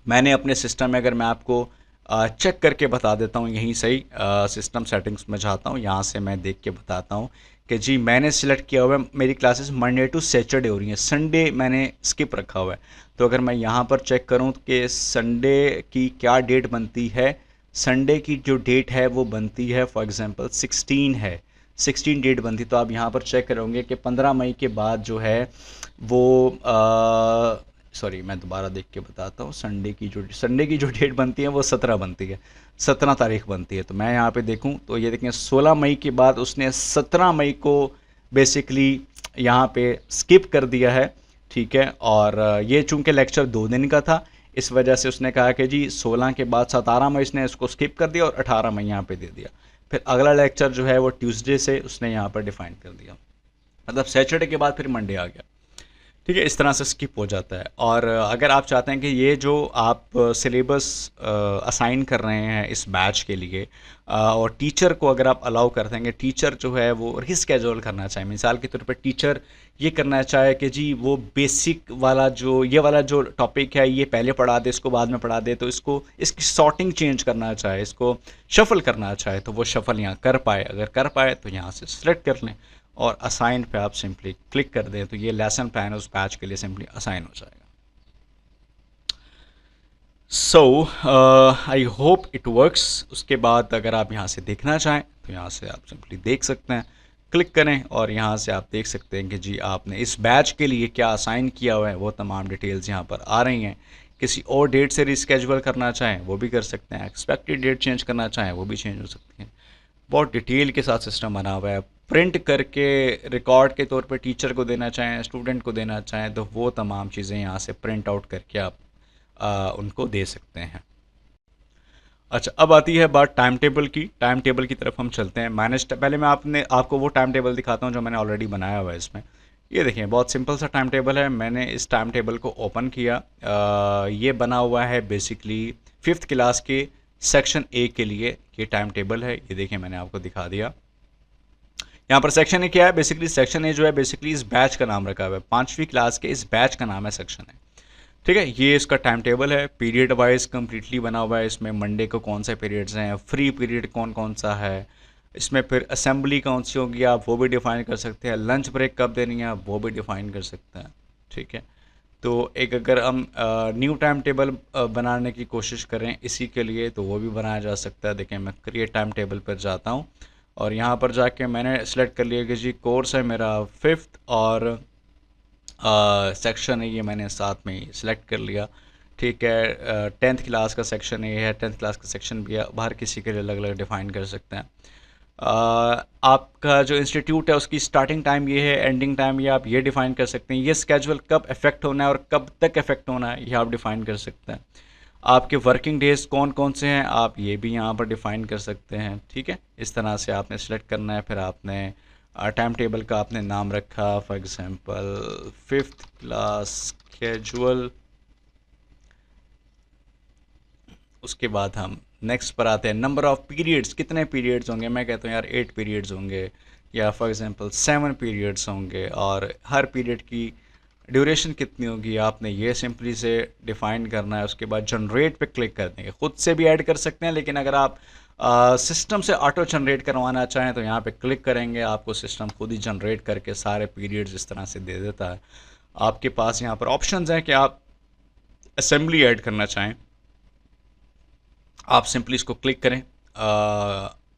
मैंने अपने सिस्टम में, अगर मैं आपको चेक करके बता देता हूँ यहीं से ही। सिस्टम सेटिंग्स में जाता हूँ, यहाँ से मैं देख के बताता हूँ कि जी मैंने सिलेक्ट किया हुआ है मेरी क्लासेस मंडे टू सैटरडे हो रही हैं, संडे मैंने स्किप रखा हुआ है। तो अगर मैं यहाँ पर चेक करूँ कि संडे की क्या डेट बनती है, संडे की जो डेट है वो बनती है फॉर एग्ज़ाम्पल 16 है, 16 डेट बनती। तो आप यहाँ पर चेक करोगे कि 15 मई के बाद जो है वो सॉरी मैं दोबारा देख के बताता हूँ, संडे की जो डेट बनती है वो 17 बनती है, 17 तारीख बनती है। तो मैं यहाँ पे देखूँ तो ये देखें 16 मई के बाद उसने 17 मई को बेसिकली यहाँ पे स्किप कर दिया है, ठीक है। और ये चूंकि लेक्चर 2 दिन का था, इस वजह से उसने कहा कि जी 16 के बाद 17 मई इसने इसको स्किप कर दिया और 18 मई यहाँ पे दे दिया। फिर अगला लेक्चर जो है वो ट्यूसडे से उसने यहाँ पर डिफाइन कर दिया, मतलब सैटरडे के बाद फिर मंडे आ गया, ठीक है। इस तरह से स्किप हो जाता है। और अगर आप चाहते हैं कि ये जो आप सिलेबस असाइन कर रहे हैं इस बैच के लिए, और टीचर को अगर आप अलाउ कर देंगे, टीचर जो है वो रिस्केड्यूल करना चाहे, मिसाल के तौर पे टीचर ये करना चाहे कि जी वो बेसिक वाला जो ये वाला जो टॉपिक है ये पहले पढ़ा दे, इसको बाद में पढ़ा दे, तो इसको इसकी सॉर्टिंग चेंज करना चाहे, इसको शफल करना चाहे, तो वो शफल यहाँ कर पाए। अगर कर पाए तो यहाँ से सेलेक्ट कर लें और असाइन पे आप सिंपली क्लिक कर दें, तो ये लेसन प्लान उस बैच के लिए सिंपली असाइन हो जाएगा। सो आई होप इट वर्क्स। उसके बाद अगर आप यहाँ से देखना चाहें तो यहाँ से आप सिंपली देख सकते हैं, क्लिक करें और यहाँ से आप देख सकते हैं कि जी आपने इस बैच के लिए क्या असाइन किया हुआ है, वो तमाम डिटेल्स यहाँ पर आ रही हैं। किसी और डेट से रिस्केड्यूल करना चाहें वो भी कर सकते हैं, एक्सपेक्टेड डेट चेंज करना चाहें वो भी चेंज हो सकती है। बहुत डिटेल के साथ सिस्टम बना हुआ है। प्रिंट करके रिकॉर्ड के तौर पे टीचर को देना चाहें, स्टूडेंट को देना चाहें, तो वो तमाम चीज़ें यहाँ से प्रिंट आउट करके आप उनको दे सकते हैं। अच्छा, अब आती है बात टाइम टेबल की। टाइम टेबल की तरफ हम चलते हैं। पहले मैं आपको वो टाइम टेबल दिखाता हूँ जो मैंने ऑलरेडी बनाया हुआ है इसमें। ये देखिए बहुत सिंपल सा टाइम टेबल है। मैंने इस टाइम टेबल को ओपन किया। ये बना हुआ है बेसिकली 5th क्लास के सेक्शन ए के लिए ये टाइम टेबल है। ये देखिए मैंने आपको दिखा दिया। यहाँ पर सेक्शन ए क्या है, बेसिकली सेक्शन ए जो है बेसिकली इस बैच का नाम रखा हुआ है, 5वीं क्लास के इस बैच का नाम है सेक्शन है, ठीक है। ये इसका टाइम टेबल है, पीरियड वाइज कम्प्लीटली बना हुआ है। इसमें मंडे को कौन से पीरियड्स हैं, फ्री पीरियड कौन कौन सा है, इसमें फिर असेंबली कौन सी होगी आप वो भी डिफ़ाइन कर सकते हैं, लंच ब्रेक कब देनी है आप वो भी डिफ़ाइन कर सकते हैं, ठीक है। तो एक अगर हम न्यू टाइम टेबल बनाने की कोशिश करें इसी के लिए तो वो भी बनाया जा सकता है। देखें मैं क्रिएट टाइम टेबल पर जाता हूँ और यहाँ पर जाके मैंने सेलेक्ट कर लिया कि जी कोर्स है मेरा 5th और सेक्शन है ये मैंने साथ में ही सिलेक्ट कर लिया, ठीक है। 10th क्लास का सेक्शन ये है, 10th क्लास का सेक्शन भी बाहर किसी के लिए अलग अलग डिफ़ाइन कर सकते हैं। आपका जो इंस्टीट्यूट है उसकी स्टार्टिंग टाइम ये है, एंडिंग टाइम ये आप ये डिफ़ाइन कर सकते हैं। ये स्केजुअल कब इफ़ेक्ट होना है और कब तक इफ़ेक्ट होना है ये आप डिफ़ाइन कर सकते हैं। आपके वर्किंग डेज कौन कौन से हैं आप ये भी यहाँ पर डिफ़ाइन कर सकते हैं, ठीक है। इस तरह से आपने सेलेक्ट करना है। फिर आपने टाइम टेबल का आपने नाम रखा for example 5th class schedule. उसके बाद हम नेक्स्ट पर आते हैं, नंबर ऑफ़ पीरियड्स, कितने पीरियड्स होंगे। मैं कहता हूँ यार 8 पीरियड्स होंगे या फॉर एग्ज़ाम्पल 7 पीरियड्स होंगे, और हर पीरियड की ड्यूरेशन कितनी होगी आपने ये सिंपली से डिफ़ाइन करना है। उसके बाद जनरेट पे क्लिक कर देंगे। ख़ुद से भी ऐड कर सकते हैं, लेकिन अगर आप सिस्टम से ऑटो जनरेट करवाना चाहें तो यहाँ पे क्लिक करेंगे, आपको सिस्टम खुद ही जनरेट करके सारे पीरियड्स इस तरह से दे देता है। आपके पास यहाँ पर ऑप्शंस हैं कि आप असेंबली ऐड करना चाहें, आप सिंपली इसको क्लिक करें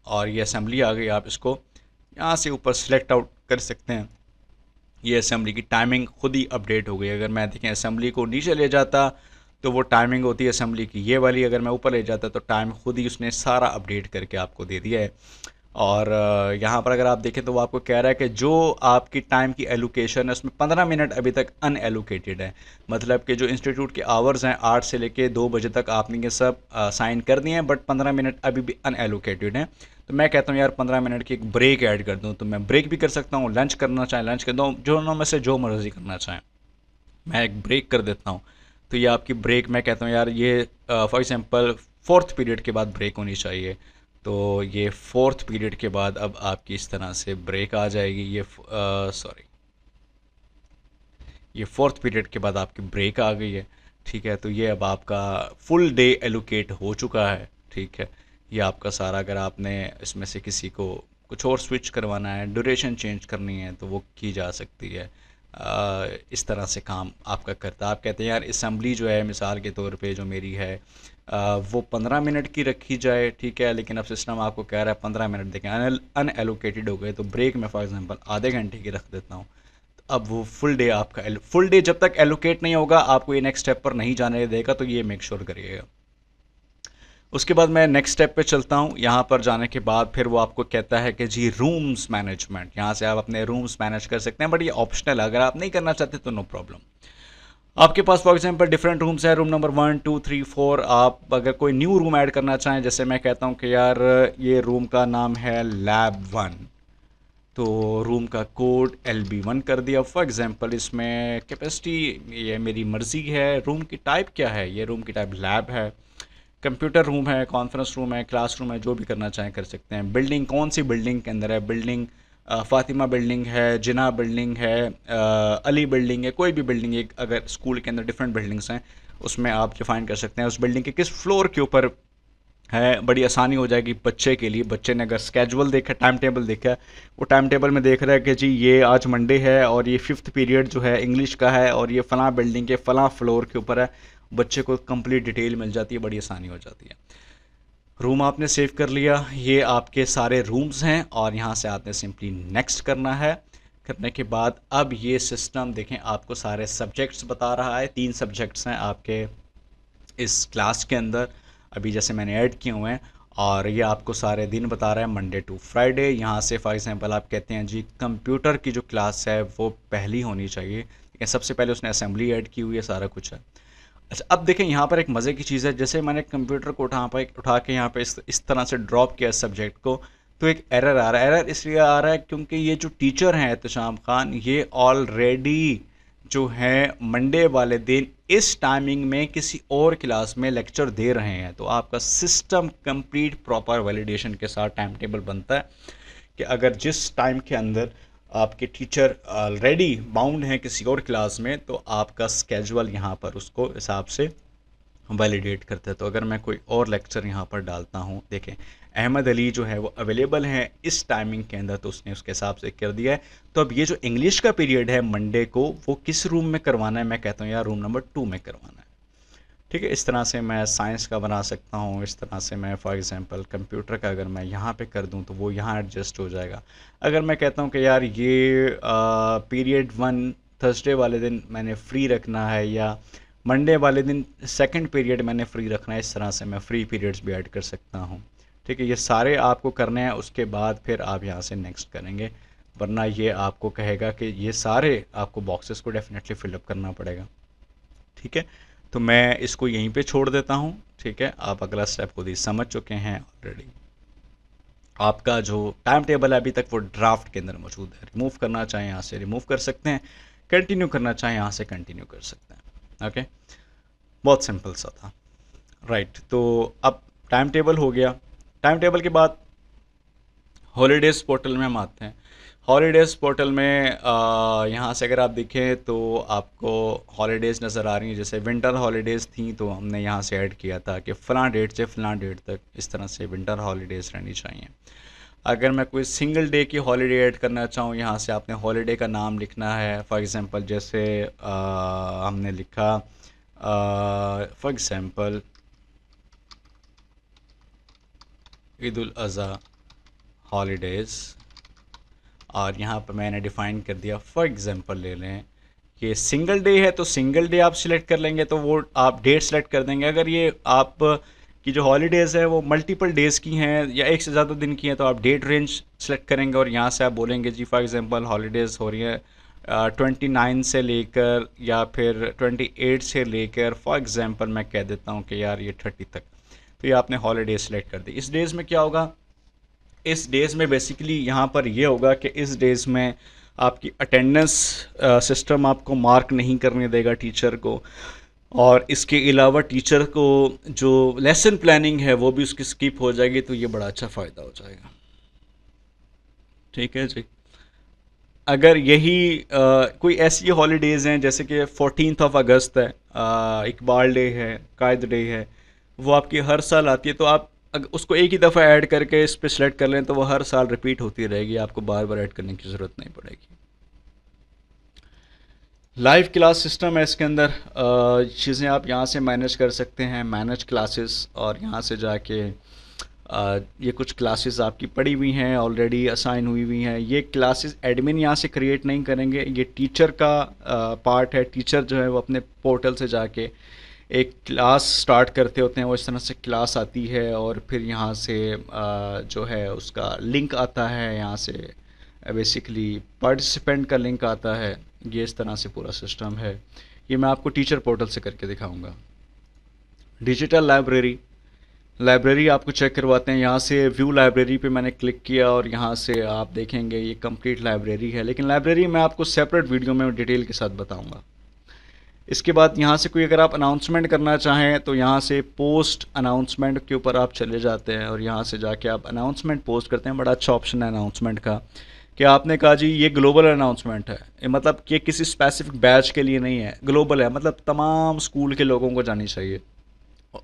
और ये असेंबली आ गई। आप इसको यहाँ से ऊपर सेलेक्ट आउट कर सकते हैं। ये असेंबली की टाइमिंग खुद ही अपडेट हो गई। अगर मैं देखें असेंबली को नीचे ले जाता तो वो टाइमिंग होती है असेंबली की ये वाली, अगर मैं ऊपर ले जाता तो टाइम खुद ही उसने सारा अपडेट करके आपको दे दिया है। और यहाँ पर अगर आप देखें तो वो आपको कह रहा है कि जो आपकी टाइम की एलोकेशन है उसमें 15 मिनट अभी तक अनएलोकेटेड है। मतलब कि जो इंस्टीट्यूट के आवर्स हैं 8 से लेके 2 बजे तक आपने ये सब साइन कर दिए हैं, बट 15 मिनट अभी भी अनएलोकेटेड हैं। तो मैं कहता हूँ यार 15 मिनट की एक ब्रेक ऐड कर दूँ, तो मैं ब्रेक भी कर सकता हूँ, लंच करना चाहें लंच कर दूँ, दोनों में से जो मर्ज़ी करना चाहें। मैं एक ब्रेक कर देता हूँ, तो ये आपकी ब्रेक मैं कहता हूँ यार ये फॉर एग्ज़ाम्पल 4th पीरियड के बाद ब्रेक होनी चाहिए। तो ये 4th पीरियड के बाद अब आपकी इस तरह से ब्रेक आ जाएगी। ये 4th पीरियड के बाद आपकी ब्रेक आ गई है, ठीक है। तो ये अब आपका फुल डे एलोकेट हो चुका है, ठीक है। ये आपका सारा, अगर आपने इसमें से किसी को कुछ और स्विच करवाना है, ड्यूरेशन चेंज करनी है, तो वो की जा सकती है। इस तरह से काम आपका करता है। आप कहते हैं यार असेंबली जो है मिसाल के तौर पे जो मेरी है वो 15 मिनट की रखी जाए, ठीक है, लेकिन अब सिस्टम आपको कह रहा है 15 मिनट, देखें अनएलोकेटेड हो गए, तो ब्रेक में फॉर एग्जांपल आधे घंटे की रख देता हूँ। तो अब वो फुल डे आपका फुल डे जब तक एलोकेट नहीं होगा आपको ये नेक्स्ट स्टेप पर नहीं जाने देगा, तो ये मेक श्योर करिएगा। उसके बाद मैं नेक्स्ट स्टेप पे चलता हूँ। यहाँ पर जाने के बाद फिर वो आपको कहता है कि जी रूम्स मैनेजमेंट, यहाँ से आप अपने रूम्स मैनेज कर सकते हैं, बट ये ऑप्शनल है, अगर आप नहीं करना चाहते तो नो प्रॉब्लम। आपके पास फॉर एग्जांपल डिफरेंट रूम्स है, रूम नंबर 1 2 3 4। आप अगर कोई न्यू रूम ऐड करना चाहें, जैसे मैं कहता हूँ कि यार ये रूम का नाम है लैब 1, तो रूम का कोड LB1 कर दिया फॉर एग्जांपल। इसमें कैपेसिटी ये मेरी मर्ज़ी है। रूम की टाइप क्या है, ये रूम की टाइप लैब है। कंप्यूटर रूम है, कॉन्फ्रेंस रूम है, क्लासरूम है, जो भी करना चाहें कर सकते हैं। बिल्डिंग कौन सी बिल्डिंग के अंदर है, बिल्डिंग फ़ातिमा बिल्डिंग है, जिना बिल्डिंग है, अली बिल्डिंग है, कोई भी बिल्डिंग, एक अगर स्कूल के अंदर डिफरेंट बिल्डिंग्स हैं उसमें आप डिफ़ाइन कर सकते हैं उस बिल्डिंग के किस फ्लोर के ऊपर है। बड़ी आसानी हो जाएगी बच्चे के लिए। बच्चे ने अगर स्केजुअल देखा, टाइम टेबल देखा, वो टाइम टेबल में देख रहा है कि जी ये आज मंडे है और ये 5th पीरियड जो है इंग्लिश का है और ये फ़लाँ बिल्डिंग के फ़लाँ फ्लोर के ऊपर है, बच्चे को कंप्लीट डिटेल मिल जाती है, बड़ी आसानी हो जाती है। रूम आपने सेव कर लिया, ये आपके सारे रूम्स हैं और यहाँ से आपने सिंपली नेक्स्ट करना है। करने के बाद अब ये सिस्टम देखें आपको सारे सब्जेक्ट्स बता रहा है। 3 सब्जेक्ट्स हैं आपके इस क्लास के अंदर, अभी जैसे मैंने ऐड किए हुए हैं, और ये आपको सारे दिन बता रहा है मंडे टू फ्राइडे। यहाँ से फॉर एग्जांपल आप कहते हैं जी कंप्यूटर की जो क्लास है वो पहली होनी चाहिए, लेकिन सबसे पहले उसने असेंबली ऐड की हुई है, सारा कुछ है। अच्छा अब देखें यहाँ पर एक मज़े की चीज़ है, जैसे मैंने कंप्यूटर को उठा के यहाँ पे इस तरह से ड्रॉप किया सब्जेक्ट को, तो एक एरर आ रहा है। एरर इसलिए आ रहा है क्योंकि ये जो टीचर हैं एहतशाम खान, ये ऑलरेडी जो है मंडे वाले दिन इस टाइमिंग में किसी और क्लास में लेक्चर दे रहे हैं। तो आपका सिस्टम कंप्लीट प्रॉपर वैलिडेशन के साथ टाइम टेबल बनता है कि अगर जिस टाइम के अंदर आपके टीचर ऑलरेडी बाउंड हैं किसी और क्लास में, तो आपका स्केजुअल यहाँ पर उसको हिसाब से वैलिडेट करता है। तो अगर मैं कोई और लेक्चर यहाँ पर डालता हूँ, देखें अहमद अली जो है वो अवेलेबल हैं इस टाइमिंग के अंदर, तो उसने उसके हिसाब से कर दिया है। तो अब ये जो इंग्लिश का पीरियड है मंडे को, वो किस रूम में करवाना है, मैं कहता हूँ यार रूम नंबर 2 में करवाना है, ठीक है। इस तरह से मैं साइंस का बना सकता हूँ, इस तरह से मैं फॉर एग्जांपल कंप्यूटर का अगर मैं यहाँ पे कर दूँ तो वो यहाँ एडजस्ट हो जाएगा। अगर मैं कहता हूँ कि यार ये पीरियड 1 थर्सडे वाले दिन मैंने फ्री रखना है, या मंडे वाले दिन सेकंड पीरियड मैंने फ्री रखना है, इस तरह से मैं फ्री पीरियड्स भी ऐड कर सकता हूँ, ठीक है। ये सारे आपको करने हैं, उसके बाद फिर आप यहाँ से नेक्स्ट करेंगे, वरना ये आपको कहेगा कि ये सारे आपको बॉक्सेस को डेफिनेटली फिलअप करना पड़ेगा, ठीक है। तो मैं इसको यहीं पे छोड़ देता हूँ, ठीक है। आप अगला स्टेप खुद ही समझ चुके हैं ऑलरेडी। आपका जो टाइम टेबल है अभी तक वो ड्राफ्ट के अंदर मौजूद है। रिमूव करना चाहें यहाँ से रिमूव कर सकते हैं, कंटिन्यू करना चाहें यहाँ से कंटिन्यू कर सकते हैं, ओके। बहुत सिंपल सा था, राइट। तो अब टाइम टेबल हो गया। टाइम टेबल के बाद हॉलीडेज़ पोर्टल में हम आते हैं। हॉलीडेज़ पोर्टल में यहाँ से अगर आप देखें तो आपको हॉलीडेज़ नज़र आ रही हैं। जैसे विंटर हॉलीडेज़ थी तो हमने यहाँ से ऐड किया था कि फ़लाँ डेट से फ़लाँ डेट तक इस तरह से विंटर हॉलीडेज़ रहनी चाहिए। अगर मैं कोई सिंगल डे की हॉलीडे ऐड करना चाहूँ, यहाँ से आपने हॉलीडे का नाम लिखना है। फॉर एग्ज़ाम्पल जैसे हमने लिखा for example Eid ul Azha holidays, और यहाँ पर मैंने डिफ़ाइन कर दिया फॉर एग्ज़ाम्पल ले लें कि सिंगल डे है तो सिंगल डे आप सिलेक्ट कर लेंगे, तो वो आप डेट सेलेक्ट कर देंगे। अगर ये आप की जो हॉलीडेज़ है वो मल्टीपल डेज़ की हैं या एक से ज़्यादा दिन की हैं, तो आप डेट रेंज सेलेक्ट करेंगे और यहाँ से आप बोलेंगे जी फॉर एग्ज़ाम्पल हॉलीडेज़ हो रही है 29 से लेकर या फिर 28 से लेकर, फॉर एग्ज़ाम्पल मैं कह देता हूँ कि यार ये 30 तक। तो ये आपने हॉलीडे सेलेक्ट कर दी। इस डेज़ में क्या होगा, इस डेज़ में बेसिकली यहाँ पर ये होगा कि इस डेज़ में आपकी अटेंडेंस सिस्टम आपको मार्क नहीं करने देगा टीचर को, और इसके अलावा टीचर को जो लेसन प्लानिंग है वो भी उसकी स्किप हो जाएगी। तो ये बड़ा अच्छा फ़ायदा हो जाएगा, ठीक है जी। अगर यही कोई ऐसी हॉलीडेज़ हैं जैसे कि 14 अगस्त है, इकबाल डे है, कायद डे है, वो आपकी हर साल आती है, तो आप उसको एक ही दफ़ा ऐड करके इस पे सेलेक्ट कर लें तो वो हर साल रिपीट होती रहेगी, आपको बार बार ऐड करने की ज़रूरत नहीं पड़ेगी। लाइव क्लास सिस्टम है इसके अंदर, चीज़ें आप यहाँ से मैनेज कर सकते हैं, मैनेज क्लासेस, और यहाँ से जाके ये कुछ क्लासेस आपकी पड़ी हुई हैं, ऑलरेडी असाइन हुई हैं। ये क्लासेस एडमिन यहाँ से क्रिएट नहीं करेंगे, ये टीचर का पार्ट है। टीचर जो है वो अपने पोर्टल से जाके एक क्लास स्टार्ट करते होते हैं, वो इस तरह से क्लास आती है और फिर यहाँ से जो है उसका लिंक आता है, यहाँ से बेसिकली पार्टिसिपेंट का लिंक आता है। ये इस तरह से पूरा सिस्टम है। ये मैं आपको टीचर पोर्टल से करके दिखाऊंगा। डिजिटल लाइब्रेरी, लाइब्रेरी आपको चेक करवाते हैं। यहाँ से व्यू लाइब्रेरी पे मैंने क्लिक किया और यहाँ से आप देखेंगे ये कंप्लीट लाइब्रेरी है, लेकिन लाइब्रेरी मैं आपको सेपरेट वीडियो में डिटेल के साथ बताऊंगा। इसके बाद यहाँ से कोई अगर आप अनाउंसमेंट करना चाहें तो यहाँ से पोस्ट अनाउंसमेंट के ऊपर आप चले जाते हैं और यहाँ से जाके आप अनाउंसमेंट पोस्ट करते हैं। बड़ा अच्छा ऑप्शन है अनाउंसमेंट का कि आपने कहा जी ये ग्लोबल अनाउंसमेंट है, ये मतलब कि किसी स्पेसिफिक बैच के लिए नहीं है, ग्लोबल है, मतलब तमाम स्कूल के लोगों को जानी चाहिए।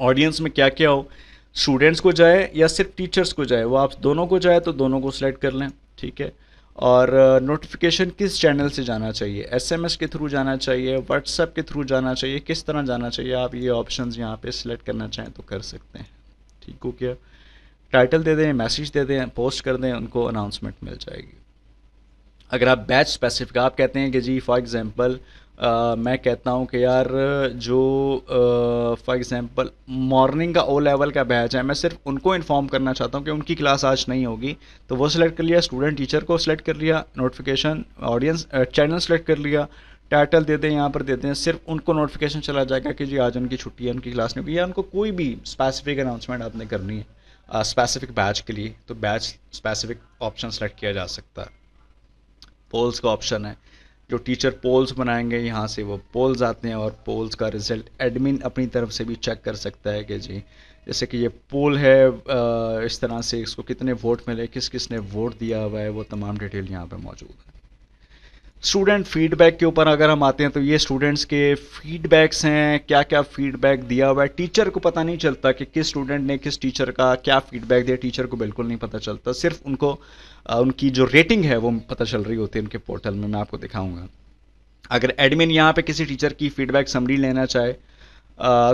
ऑडियंस में क्या क्या हो, स्टूडेंट्स को जाए या सिर्फ टीचर्स को जाए, वो आप दोनों को जाए तो दोनों को सिलेक्ट कर लें, ठीक है। और नोटिफिकेशन किस चैनल से जाना चाहिए, एसएमएस के थ्रू जाना चाहिए, व्हाट्सएप के थ्रू जाना चाहिए, किस तरह जाना चाहिए, आप ये ऑप्शंस यहाँ पे सिलेक्ट करना चाहें तो कर सकते हैं। ठीक हो गया। टाइटल दे दें, मैसेज दे दें, पोस्ट कर दें, उनको अनाउंसमेंट मिल जाएगी। अगर आप बैच स्पेसिफिक आप कहते हैं कि जी फॉर एग्ज़ाम्पल मैं कहता हूँ कि यार जो फॉर एग्ज़ाम्पल मॉर्निंग का ओ लेवल का बैच है, मैं सिर्फ उनको इन्फॉर्म करना चाहता हूँ कि उनकी क्लास आज नहीं होगी, तो वो सिलेक्ट कर लिया, स्टूडेंट टीचर को सिलेक्ट कर लिया, नोटिफिकेशन ऑडियंस चैनल सेलेक्ट कर लिया, टाइटल दे दें, यहाँ पर देते हैं, सिर्फ उनको नोटिफिकेशन चला जाएगा कि जी आज उनकी छुट्टी है, उनकी क्लास नहीं होगी, या उनको कोई भी स्पेसिफिक अनाउंसमेंट आपने करनी है स्पेसिफिक बैच के लिए, तो बैच स्पेसिफिक ऑप्शन सेलेक्ट किया जा सकता है। पोल्स का ऑप्शन है, जो टीचर पोल्स बनाएंगे यहाँ से वो पोल्स आते हैं और पोल्स का रिज़ल्ट एडमिन अपनी तरफ से भी चेक कर सकता है कि जी जैसे कि ये पोल है, इस तरह से इसको कितने वोट मिले, किस किस ने वोट दिया हुआ है, वो तमाम डिटेल यहाँ पे मौजूद है। स्टूडेंट फीडबैक के ऊपर अगर हम आते हैं तो ये स्टूडेंट्स के फीडबैक्स हैं, क्या क्या फीडबैक दिया हुआ है। टीचर को पता नहीं चलता कि किस स्टूडेंट ने किस टीचर का क्या फीडबैक दिया, टीचर को बिल्कुल नहीं पता चलता, सिर्फ उनको उनकी जो रेटिंग है वो पता चल रही होती है उनके पोर्टल में, मैं आपको दिखाऊंगा। अगर एडमिन यहाँ पे किसी टीचर की फीडबैक समरी लेना चाहे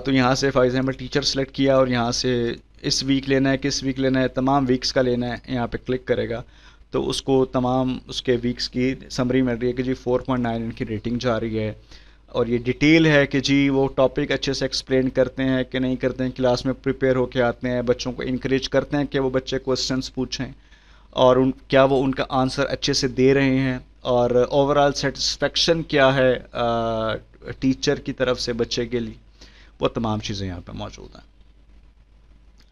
तो यहाँ से फॉर एग्जांपल टीचर सेलेक्ट किया और यहाँ से इस वीक लेना है, किस वीक लेना है, तमाम वीक्स का लेना है, यहाँ पे क्लिक करेगा तो उसको तमाम उसके वीक्स की समरी मिल रही है कि जी 4.9 इनकी रेटिंग जा रही है। और ये डिटेल है कि जी वो टॉपिक अच्छे से एक्सप्लेन करते हैं कि नहीं करते हैं, क्लास में प्रिपेयर होके आते हैं, बच्चों को इनक्रेज करते हैं कि वो बच्चे क्वेश्चंस पूछें और क्या वो उनका आंसर अच्छे से दे रहे हैं, और ओवरऑल सेटिस्फेक्शन क्या है टीचर की तरफ से बच्चे के लिए, वो तमाम चीज़ें यहाँ पे मौजूद हैं।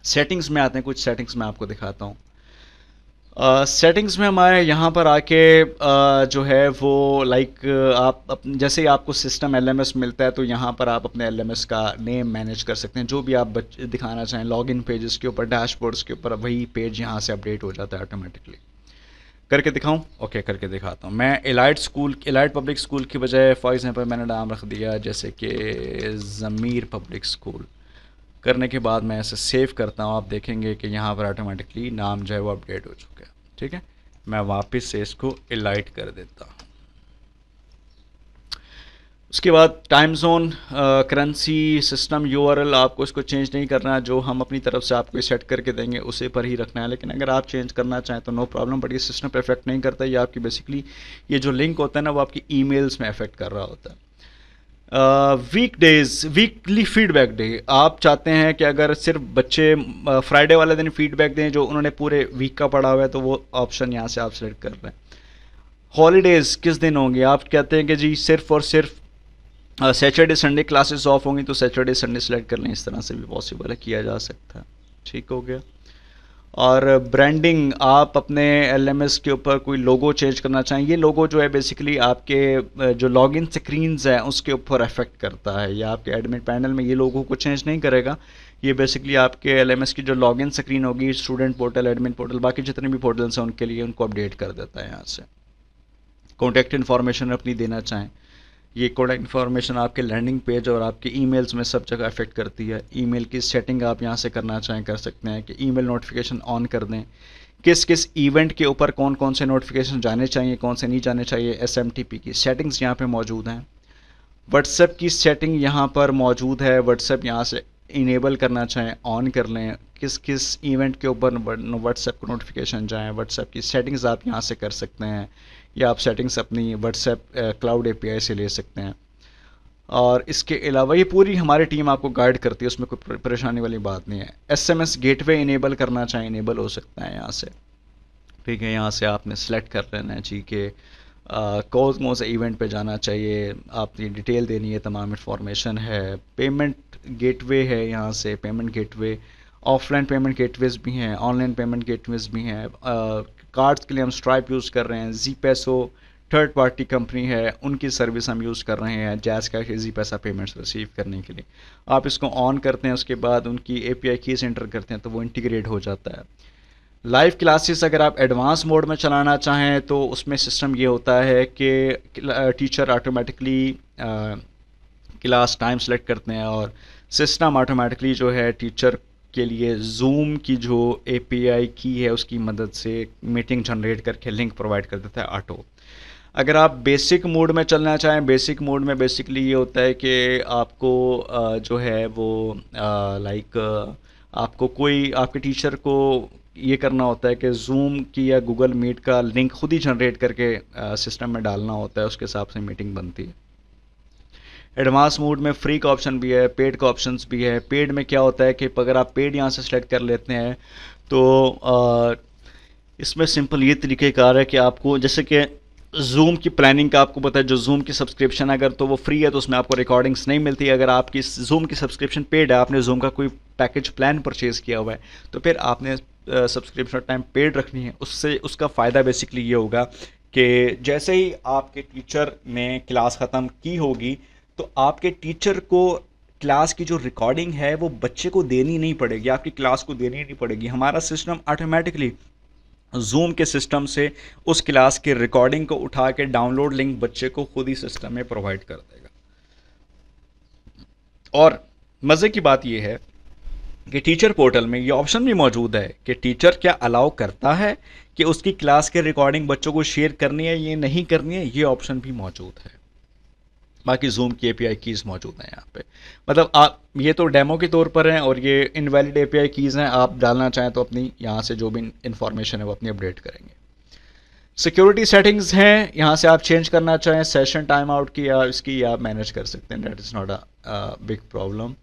सेटिंग्स में आते हैं, कुछ सेटिंग्स मैं आपको दिखाता हूँ। सेटिंग्स में हमारे यहाँ पर आके जो है वो लाइक आप जैसे ही आपको सिस्टम एलएमएस मिलता है तो यहाँ पर आप अपने एलएमएस का नेम मैनेज कर सकते हैं, जो भी आप दिखाना चाहें लॉगिन पेजेस के ऊपर, डैशबोर्ड्स के ऊपर, वही पेज यहाँ से अपडेट हो जाता है ऑटोमेटिकली। करके दिखाऊं? ओके, करके दिखाता हूँ। मैं एलाइट पब्लिक स्कूल की बजाय फॉर एग्जाम्पल मैंने नाम रख दिया जैसे कि ज़मीर पब्लिक स्कूल। करने के बाद मैं ऐसे सेव करता हूँ, आप देखेंगे कि यहाँ पर ऑटोमेटिकली नाम जो है वो अपडेट हो चुका है। ठीक है, मैं वापस से इसको एलाइट कर देता हूँ। उसके बाद time zone, currency, system URL आपको इसको चेंज नहीं करना, जो हम अपनी तरफ से आपको सेट करके देंगे उसे पर ही रखना है, लेकिन अगर आप चेंज करना चाहें तो नो प्रॉब्लम, बट ये सिस्टम पर इफेक्ट नहीं करता। ये आपकी बेसिकली ये जो लिंक होता है ना वो आपकी ईमेल्स में इफेक्ट कर रहा होता है। वीकली फीडबैक डे, आप चाहते हैं कि अगर सिर्फ बच्चे फ्राइडे वाले दिन फीडबैक दें जो उन्होंने पूरे वीक का पढ़ा हुआ है, तो वो ऑप्शन यहाँ से आप सेलेक्ट कर रहे हैं। हॉलीडेज़ किस दिन होंगे, आप कहते हैं कि जी सिर्फ और सिर्फ सैटरडे संडे क्लासेस ऑफ होंगी तो सैटरडे संडे सेलेक्ट कर लें, इस तरह से भी पॉसिबल है, किया जा सकता है। ठीक हो गया। और ब्रांडिंग, आप अपने एलएमएस के ऊपर कोई लोगो चेंज करना चाहें, ये लोगो जो है बेसिकली आपके जो लॉगिन स्क्रीन्स हैं उसके ऊपर अफेक्ट करता है, या आपके एडमिन पैनल में ये लोगो को चेंज नहीं करेगा, ये बेसिकली आपके एलएमएस की जो लॉगिन स्क्रीन होगी, स्टूडेंट पोर्टल, एडमिन पोर्टल, बाकी जितने भी पोर्टल्स हैं उनके लिए उनको अपडेट कर देता है। यहाँ से कॉन्टैक्ट इन्फॉर्मेशन अपनी देना चाहें, ये कोड इन्फॉर्मेशन आपके लैंडिंग पेज और आपके ईमेल्स में सब जगह अफेक्ट करती है। ईमेल की सेटिंग आप यहाँ से करना चाहें कर सकते हैं कि ईमेल नोटिफिकेशन ऑन कर दें, किस किस इवेंट के ऊपर कौन कौन से नोटिफिकेशन जाने चाहिए, कौन से नहीं जाने चाहिए। SMTP की सेटिंग्स यहाँ पे मौजूद हैं। व्हाट्सएप की सेटिंग यहाँ पर मौजूद है, व्हाट्सएप यहाँ से इनेबल करना चाहें ऑन कर लें, किस किस इवेंट के ऊपर व्हाट्सएप को नोटिफिकेशन जाएँ, व्हाट्सएप की सेटिंग्स आप यहाँ से कर सकते हैं, या आप सेटिंग्स अपनी व्हाट्सएप क्लाउड API से ले सकते हैं। और इसके अलावा ये पूरी हमारी टीम आपको गाइड करती है, उसमें कोई परेशानी वाली बात नहीं है। SMS गेटवे इनेबल करना चाहें इनेबल हो सकता है यहाँ से, ठीक है। यहाँ से आपने सेलेक्ट कर लेना है जी कि कौन से इवेंट पे जाना चाहिए, आपकी डिटेल देनी है, तमाम इंफॉर्मेशन है। पेमेंट गेटवे है, यहाँ से payment gateway, offline payment gateways भी हैं, ऑनलाइन पेमेंट गेटवेज भी हैं। कार्ड्स के लिए हम स्ट्राइप यूज़ कर रहे हैं, Zpayso थर्ड पार्टी कंपनी है, उनकी सर्विस हम यूज़ कर रहे हैं जैज़ कैश इजी पैसा पेमेंट्स रिसीव करने के लिए। आप इसको ऑन करते हैं, उसके बाद उनकी API कीज़ एंटर करते हैं तो वो इंटीग्रेट हो जाता है। लाइव क्लासेस अगर आप एडवांस मोड में चलाना चाहें तो उसमें सिस्टम ये होता है कि teacher automatically class time select करते हैं और सिस्टम ऑटोमेटिकली जो है टीचर के लिए जूम की जो API की है उसकी मदद से मीटिंग जनरेट करके लिंक प्रोवाइड कर देता है ऑटो। अगर आप बेसिक मोड में चलना चाहें, बेसिक मोड में बेसिकली ये होता है कि आपको जो है वो आपको कोई आपके टीचर को ये करना होता है कि जूम की या गूगल मीट का लिंक खुद ही जनरेट करके सिस्टम में डालना होता है, उसके हिसाब से मीटिंग बनती है। एडवांस मोड में फ्री का ऑप्शन भी है, पेड का ऑप्शंस भी है। पेड में क्या होता है कि अगर आप पेड यहाँ से सेलेक्ट कर लेते हैं तो इसमें सिंपल ये तरीक़ेकार है कि आपको जैसे कि जूम की प्लानिंग का आपको पता है, जो जूम की सब्सक्रिप्शन अगर तो वो फ्री है तो उसमें आपको रिकॉर्डिंग्स नहीं मिलती। अगर आपकी जूम की सब्सक्रिप्शन पेड है, आपने जूम का कोई पैकेज प्लान परचेज़ किया हुआ है तो फिर आपने सब्सक्रिप्शन टाइम पेड रखनी है। उससे उसका फ़ायदा बेसिकली ये होगा कि जैसे ही आपके टीचर ने क्लास ख़त्म की होगी तो आपके टीचर को क्लास की जो रिकॉर्डिंग है वो बच्चे को देनी नहीं पड़ेगी, आपकी क्लास को देनी नहीं पड़ेगी। हमारा सिस्टम ऑटोमेटिकली जूम के सिस्टम से उस क्लास की रिकॉर्डिंग को उठा के डाउनलोड लिंक बच्चे को खुद ही सिस्टम में प्रोवाइड कर देगा। और मज़े की बात यह है कि टीचर पोर्टल में ये ऑप्शन भी मौजूद है कि टीचर क्या अलाउ करता है कि उसकी क्लास के रिकॉर्डिंग बच्चों को शेयर करनी है ये नहीं करनी है, ये ऑप्शन भी मौजूद है। बाकी जूम की API कीज़ मौजूद हैं यहाँ पे, मतलब आप ये तो डेमो के तौर पर हैं और ये इनवैलिड API कीज़ हैं। आप डालना चाहें तो अपनी यहाँ से जो भी इंफॉर्मेशन है वो अपनी अपडेट करेंगे। सिक्योरिटी सेटिंग्स हैं, यहाँ से आप चेंज करना चाहें सेशन टाइम आउट की या इसकी आप मैनेज कर सकते हैं, that is not a big problem.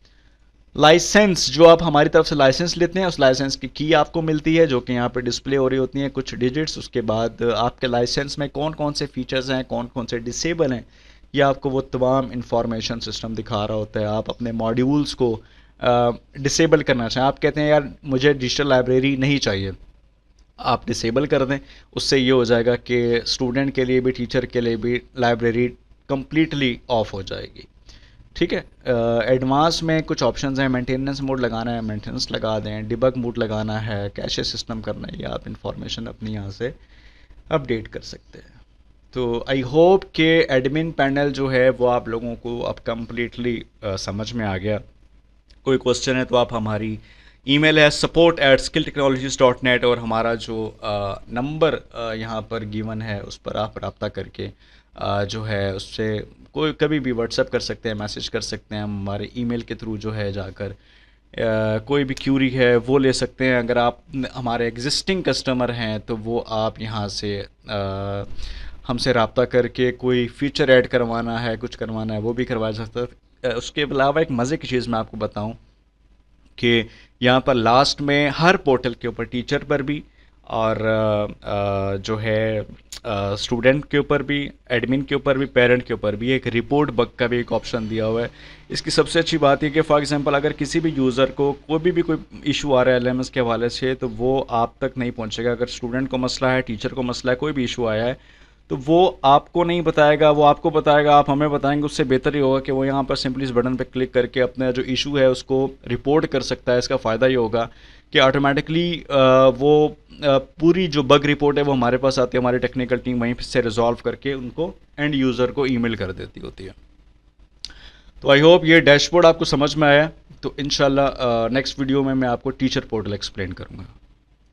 Licence, जो आप हमारी तरफ से लाइसेंस लेते हैं उस लाइसेंस की आपको मिलती है जो कि यहाँ पे डिस्प्ले हो रही होती हैं कुछ डिजिट्स। उसके बाद आपके लाइसेंस में कौन कौन से फीचर्स हैं, कौन कौन से डिसेबल हैं, ये आपको वो तमाम इंफॉर्मेशन सिस्टम दिखा रहा होता है। आप अपने मॉड्यूल्स को डिसेबल करना चाहें, आप कहते हैं यार मुझे डिजिटल लाइब्रेरी नहीं चाहिए, आप डिसेबल कर दें। उससे ये हो जाएगा कि स्टूडेंट के लिए भी टीचर के लिए भी लाइब्रेरी कम्प्लीटली ऑफ हो जाएगी, ठीक है। एडवांस में कुछ ऑप्शंस हैं, मेंटेनेंस मोड लगाना है मेंटेनेंस लगा दें, डिबग मोड लगाना है, कैशे सिस्टम करना है, या आप इंफॉर्मेशन अपनी यहाँ से अपडेट कर सकते हैं। तो आई होप कि एडमिन पैनल जो है वो आप लोगों को अब कम्प्लीटली समझ में आ गया। कोई क्वेश्चन है तो आप हमारी ईमेल है support@skilltechnologies.net और हमारा जो नंबर यहाँ पर गिवन है उस पर आप रब्ता करके जो है उससे कोई कभी भी व्हाट्सएप कर सकते हैं, मैसेज कर सकते हैं। हमारे ईमेल के थ्रू जो है जाकर कोई भी क्यूरी है वो ले सकते हैं। अगर आप हमारे एग्जिस्टिंग कस्टमर हैं तो वो आप यहाँ से हमसे रब्ता करके कोई फीचर ऐड करवाना है, कुछ करवाना है वो भी करवा सकता है। उसके अलावा एक मज़े की चीज़ मैं आपको बताऊं कि यहाँ पर लास्ट में हर पोर्टल के ऊपर टीचर पर भी और जो है स्टूडेंट के ऊपर भी, एडमिन के ऊपर भी, पेरेंट के ऊपर भी एक रिपोर्ट बग का भी एक ऑप्शन दिया हुआ है। इसकी सबसे अच्छी बात है कि फॉर एग्जांपल अगर किसी भी यूज़र को कोई इशू आ रहा है LMS के हवाले से तो वो आप तक नहीं पहुँचेगा। अगर स्टूडेंट को मसला है, टीचर को मसला है, कोई भी इशू आया है तो वो आपको नहीं बताएगा, वो आपको बताएगा, आप हमें बताएंगे। उससे बेहतर ही होगा कि वो यहाँ पर सिंपली इस बटन पर क्लिक करके अपना जो इशू है उसको रिपोर्ट कर सकता है। इसका फ़ायदा ये होगा कि ऑटोमेटिकली वो पूरी जो बग रिपोर्ट है वो हमारे पास आती है, हमारी टेक्निकल टीम वहीं से रिजॉल्व करके उनको एंड यूज़र को ईमेल कर देती होती है। तो आई होप ये डैशबोर्ड आपको समझ में आया। तो इंशाल्लाह नेक्स्ट वीडियो में मैं आपको टीचर पोर्टल एक्सप्लेन करूँगा।